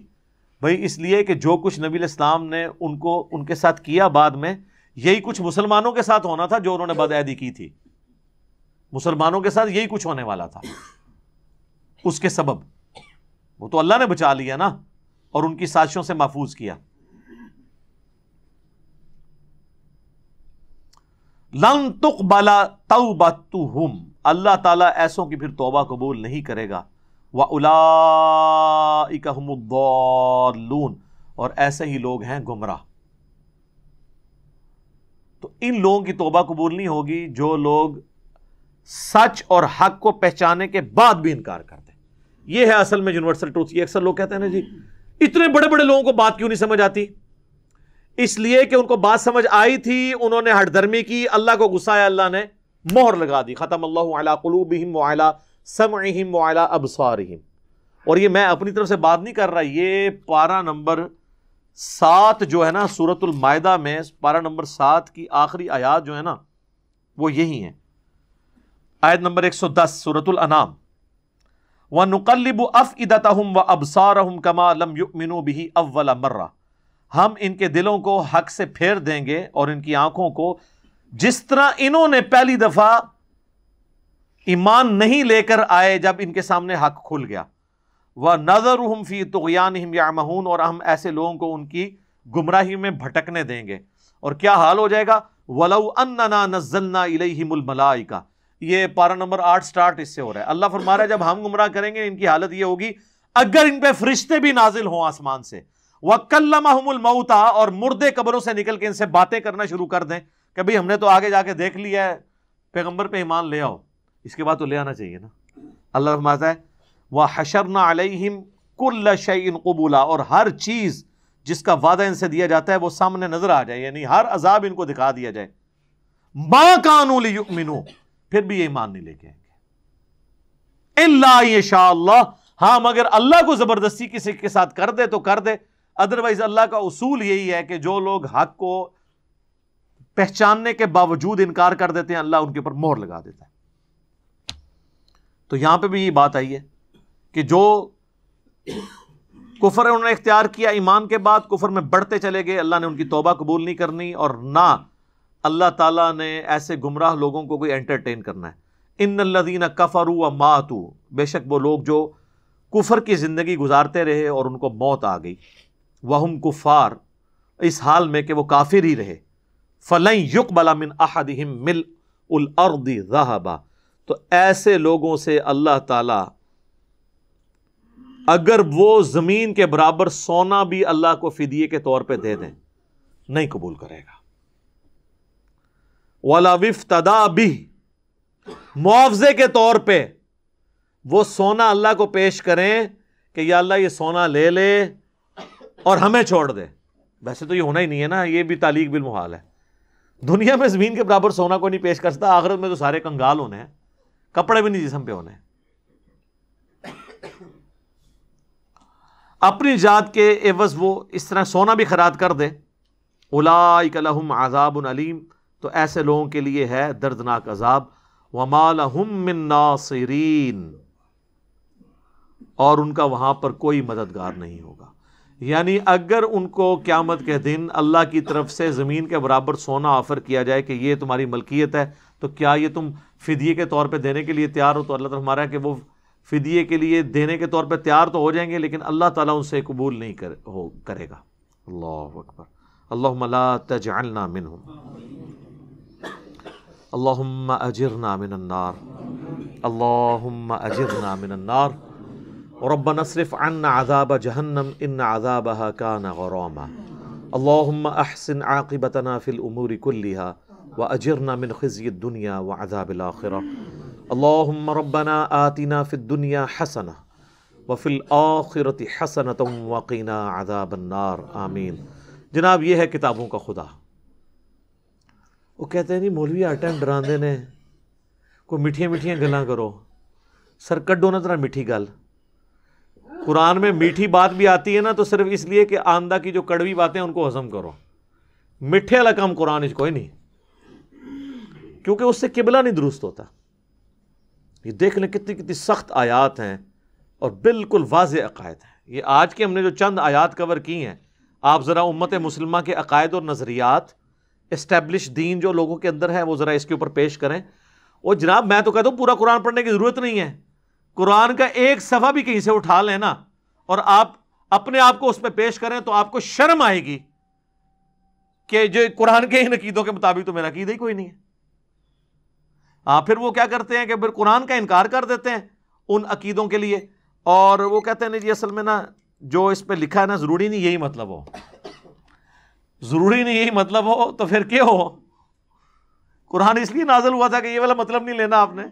بھائی اس لیے کہ جو کچھ نبی علیہ السلام نے ان کے ساتھ کیا بعد میں، یہی کچھ مسلمانوں کے ساتھ ہونا تھا جو انہوں نے بدعہدی کی تھی. مسلمانوں کے ساتھ یہی کچھ ہونے والا تھا. اس کے سبب وہ تو اللہ نے بچا لیا نا اور ان کی سازشوں سے محفوظ کیا. لن تقبل توبتہم، اللہ تعالیٰ ایسوں کی پھر توبہ قبول نہیں کرے گا. وَأُولَئِكَ هُمُ الضَّالُّونَ، اور ایسے ہی لوگ ہیں گمراہ. تو ان لوگوں کی توبہ قبول نہیں ہوگی جو لوگ سچ اور حق کو پہچانے کے بعد بھی انکار کرتے ہیں. یہ ہے اصل میں یونیورسل ٹروتھ. یہ اکثر لوگ کہتے ہیں نا جی اتنے بڑے بڑے لوگوں کو بات کیوں نہیں سمجھ آتی؟ اس لیے کہ ان کو بات سمجھ آئی تھی، انہوں نے ہٹ درمی کی، اللہ کو غصہ آیا، اللہ نے مہر لگا دی. ختم اللہ علی قلوبہم وعلی سمعہم وعلی ابصارہم. اور یہ میں اپنی طرف سے بات نہیں کر رہا، یہ پارہ نمبر 7 جو ہے نا سورۃ المائدہ میں، پارہ نمبر 7 کی آخری آیات جو ہے نا وہ یہی ہیں. آیت نمبر 110 سورۃ الانعام. وَنُقَلِّبُ أَفْئِدَتَهُمْ وَأَبْصَارَهُمْ كَمَا لَمْ يُؤْمِنُوا بِهِ أَوَّلَ مَرَّةٍ، ہم ان کے دلوں کو حق سے پھیر دیں گے اور ان کی آنکھوں کو جس طرح انہوں نے پہلی دفعہ ایمان نہیں لے کر آئے جب ان کے سامنے حق کھل گیا. وَنَذَرُهُمْ فِي طُغْيَانِهِمْ يَعْمَهُونَ، اور ہم ایسے لوگوں کو ان کی گمراہی میں بھٹکنے دیں گے. اور کیا حال ہو جائے گا؟ وَلَوْ أَنَّنَا نَزَّلْنَا إِلَيْهِمُ الْمَلَائِكَةَ، یہ پارہ نمبر 8 سٹارٹ اس سے ہو رہا ہے. اللہ فرما رہا ہے جب ہم گمراہ کریں گے ان کی حالت یہ ہوگی اگر ان پہ فرشتے بھی نازل ہوں آسمان سے. وَكَلَّمَهُمُ الْمَوْتَى، اور مردے قبروں سے نکل کے ان سے باتیں کرنا شروع کر دیں کہ بھئی ہم نے تو آگے جا کے دیکھ لیا ہے، پیغمبر پہ ایمان لے آؤ. اس کے بعد تو لے آنا چاہیے نا. اللہ فرماتا ہے وَحَشَرْنَا عَلَيْهِمْ كُلَّ شَيْءٍ قُبُولًا، اور ہر چیز جس کا وعدہ ان سے دیا جاتا ہے وہ سامنے نظر آ جائے، یعنی ہر عذاب ان کو دکھا دیا جائے. مَا كَانُوا لِيُؤْمِنُوا، پھر بھی یہ ایمان نہیں لے کے آئیں گے. إِلَّا يَشَاءَ اللَّهُ، ہاں مگر اللہ کو زبردستی کسی کے ساتھ کر دے تو کر دے. ادروائز اللہ کا اصول یہی ہے کہ جو لوگ حق کو پہچاننے کے باوجود انکار کر دیتے ہیں اللہ ان کے اوپر مہر لگا دیتا ہے. تو یہاں پہ بھی یہ بات آئی ہے کہ جو کفر انہوں نے اختیار کیا ایمان کے بعد کفر میں بڑھتے چلے گئے، اللہ نے ان کی توبہ قبول نہیں کرنی، اور نہ اللہ تعالیٰ نے ایسے گمراہ لوگوں کو کوئی انٹرٹین کرنا ہے. ان الذین کفروا وماتوا، بے شک وہ لوگ جو کفر کی زندگی گزارتے رہے اور ان کو موت آ گئی، وہم کفار، اس حال میں کہ وہ کافر ہی رہے، فلن یقبل من احدہم ملء الارض ذہبا، تو ایسے لوگوں سے اللہ تعالی اگر وہ زمین کے برابر سونا بھی اللہ کو فدیے کے طور پہ دے دیں نہیں قبول کرے گا. وَلَوِ افْتَدَىٰ بِهِ، معاوضے کے طور پہ وہ سونا اللہ کو پیش کریں کہ یا اللہ یہ سونا لے لے اور ہمیں چھوڑ دے. ویسے تو یہ ہونا ہی نہیں ہے نا، یہ بھی تعلیق بالمحال ہے. دنیا میں زمین کے برابر سونا کوئی نہیں پیش کر سکتا، آخرت میں تو سارے کنگال ہونے ہیں، کپڑے بھی نہیں جسم پہ ہونے ہیں. اپنی ذات کے عوض وہ اس طرح سونا بھی خیرات کر دے. اولئک لہم عذاب علیم، تو ایسے لوگوں کے لیے ہے دردناک عذاب. وما لہم من ناصرین، اور ان کا وہاں پر کوئی مددگار نہیں ہوگا. یعنی اگر ان کو قیامت کے دن اللہ کی طرف سے زمین کے برابر سونا آفر کیا جائے کہ یہ تمہاری ملکیت ہے تو کیا یہ تم فدیے کے طور پہ دینے کے لیے تیار ہو، تو اللہ تعالیٰ ہمارا ہے کہ وہ فدیے کے لیے دینے کے طور پہ تیار تو ہو جائیں گے لیکن اللہ تعالیٰ ان سے قبول نہیں کرے گا. اللہ اکبر. اللہم لا تجعلنا منہم، اللہم اجرنا من النار، اللہم اجرنا من النار. ربنا اصرف عنا عذاب جہنم ان عذابها كان غراما. اللہم احسن عاقبتنا فی الامور كلها واجرنا من خزي الدنيا وعذاب الآخرة. اللہم ربنا آتنا فی الدنیا حسنہ وفی الآخرة حسنة وقنا عذاب النار. آمین. جناب یہ ہے کتابوں کا خدا. وہ کہتے ہیں نہیں مولوی ہر ٹائم ڈراندے نے، کوئی میٹھیاں میٹھیاں گلاں کرو، سر کڈو نہ طرح میٹھی گل. قرآن میں میٹھی بات بھی آتی ہے نا تو صرف اس لیے کہ آندہ کی جو کڑوی باتیں ان کو ہضم کرو. میٹھے والا کام قرآن اس کوئی نہیں، کیونکہ اس سے قبلہ نہیں درست ہوتا. یہ دیکھ لیں کتنی کتنی سخت آیات ہیں اور بالکل واضح عقائد ہیں. یہ آج کے ہم نے جو چند آیات کور کی ہیں، آپ ذرا امت مسلمہ کے عقائد اور نظریات، اسٹیبلش دین جو لوگوں کے اندر ہے، وہ ذرا اس کے اوپر پیش کریں. اور جناب میں تو کہتا ہوں پورا قرآن پڑھنے کی ضرورت نہیں ہے، قرآن کا ایک صفحہ بھی کہیں سے اٹھا لیں نا اور آپ اپنے آپ کو اس پہ پیش کریں تو آپ کو شرم آئے گی کہ جو قرآن کے ان عقیدوں کے مطابق تو میرا عقیدہ ہی کوئی نہیں ہے. پھر وہ کیا کرتے ہیں کہ پھر قرآن کا انکار کر دیتے ہیں ان عقیدوں کے لیے، اور وہ کہتے ہیں جی اصل میں نا جو اس پہ لکھا ہے نا ضروری نہیں یہی مطلب ہو، ضروری نہیں یہی مطلب ہو تو پھر کیا ہو؟ قرآن اس لیے نازل ہوا تھا کہ یہ والا مطلب نہیں لینا آپ نے.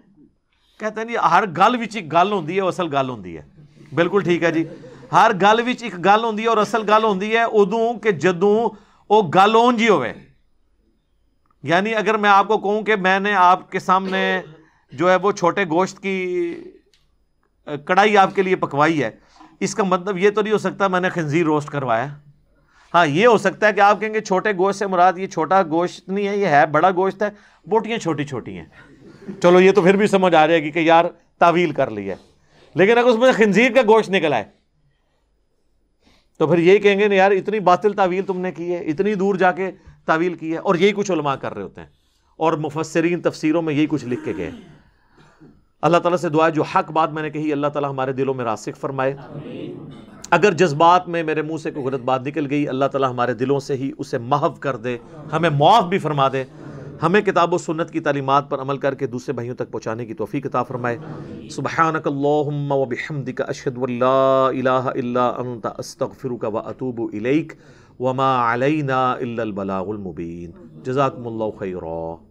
کہتے ہیں جی ہر گل وچ ایک گل ہوندی ہے، اصل گل ہوندی ہے. بالکل ٹھیک ہے جی، ہر گل وچ ایک گل ہوندی ہے اور اصل گل ہوندی ہے ادوں کہ جدوں وہ گل اونجی ہوئے. یعنی اگر میں آپ کو کہوں کہ میں نے آپ کے سامنے جو ہے وہ چھوٹے گوشت کی کڑھائی آپ کے لیے پکوائی ہے، اس کا مطلب یہ تو نہیں ہو سکتا میں نے خنزیر روسٹ کروایا. ہاں یہ ہو سکتا ہے کہ آپ کہیں گے چھوٹے گوشت سے مراد یہ چھوٹا گوشت نہیں ہے، یہ ہے بڑا گوشت ہے، بوٹیاں چھوٹی چھوٹی ہیں. چلو یہ تو پھر بھی سمجھ آ جائے گی کہ یار تعویل کر لی ہے. لیکن اگر اس میں خنزیر کا گوشت نکل آئے تو پھر یہی کہیں گے یار اتنی باطل تعویل تم نے کی ہے، اتنی دور جا کے تعویل کی ہے. اور یہی کچھ علماء کر رہے ہوتے ہیں اور مفسرین تفسیروں میں یہی کچھ لکھ کے گئے. اللہ تعالیٰ سے دعا ہے جو حق بات میں نے کہی اللہ تعالیٰ ہمارے دلوں میں راسخ فرمائے. اگر جذبات میں میرے منہ سے کوئی غلط بات نکل گئی اللہ تعالیٰ ہمارے دلوں سے ہی اسے محو کر دے، ہمیں معاف بھی فرما دے، ہمیں کتاب و سنت کی تعلیمات پر عمل کر کے دوسرے بھائیوں تک پہنچانے کی توفیق عطا فرمائے. سبحانک اللہم و بحمدک اشہد ان لا الہ الا انت استغفرک و اتوب الیک وما علینا الا البلاغ المبین. جزاکم اللہ خیرا.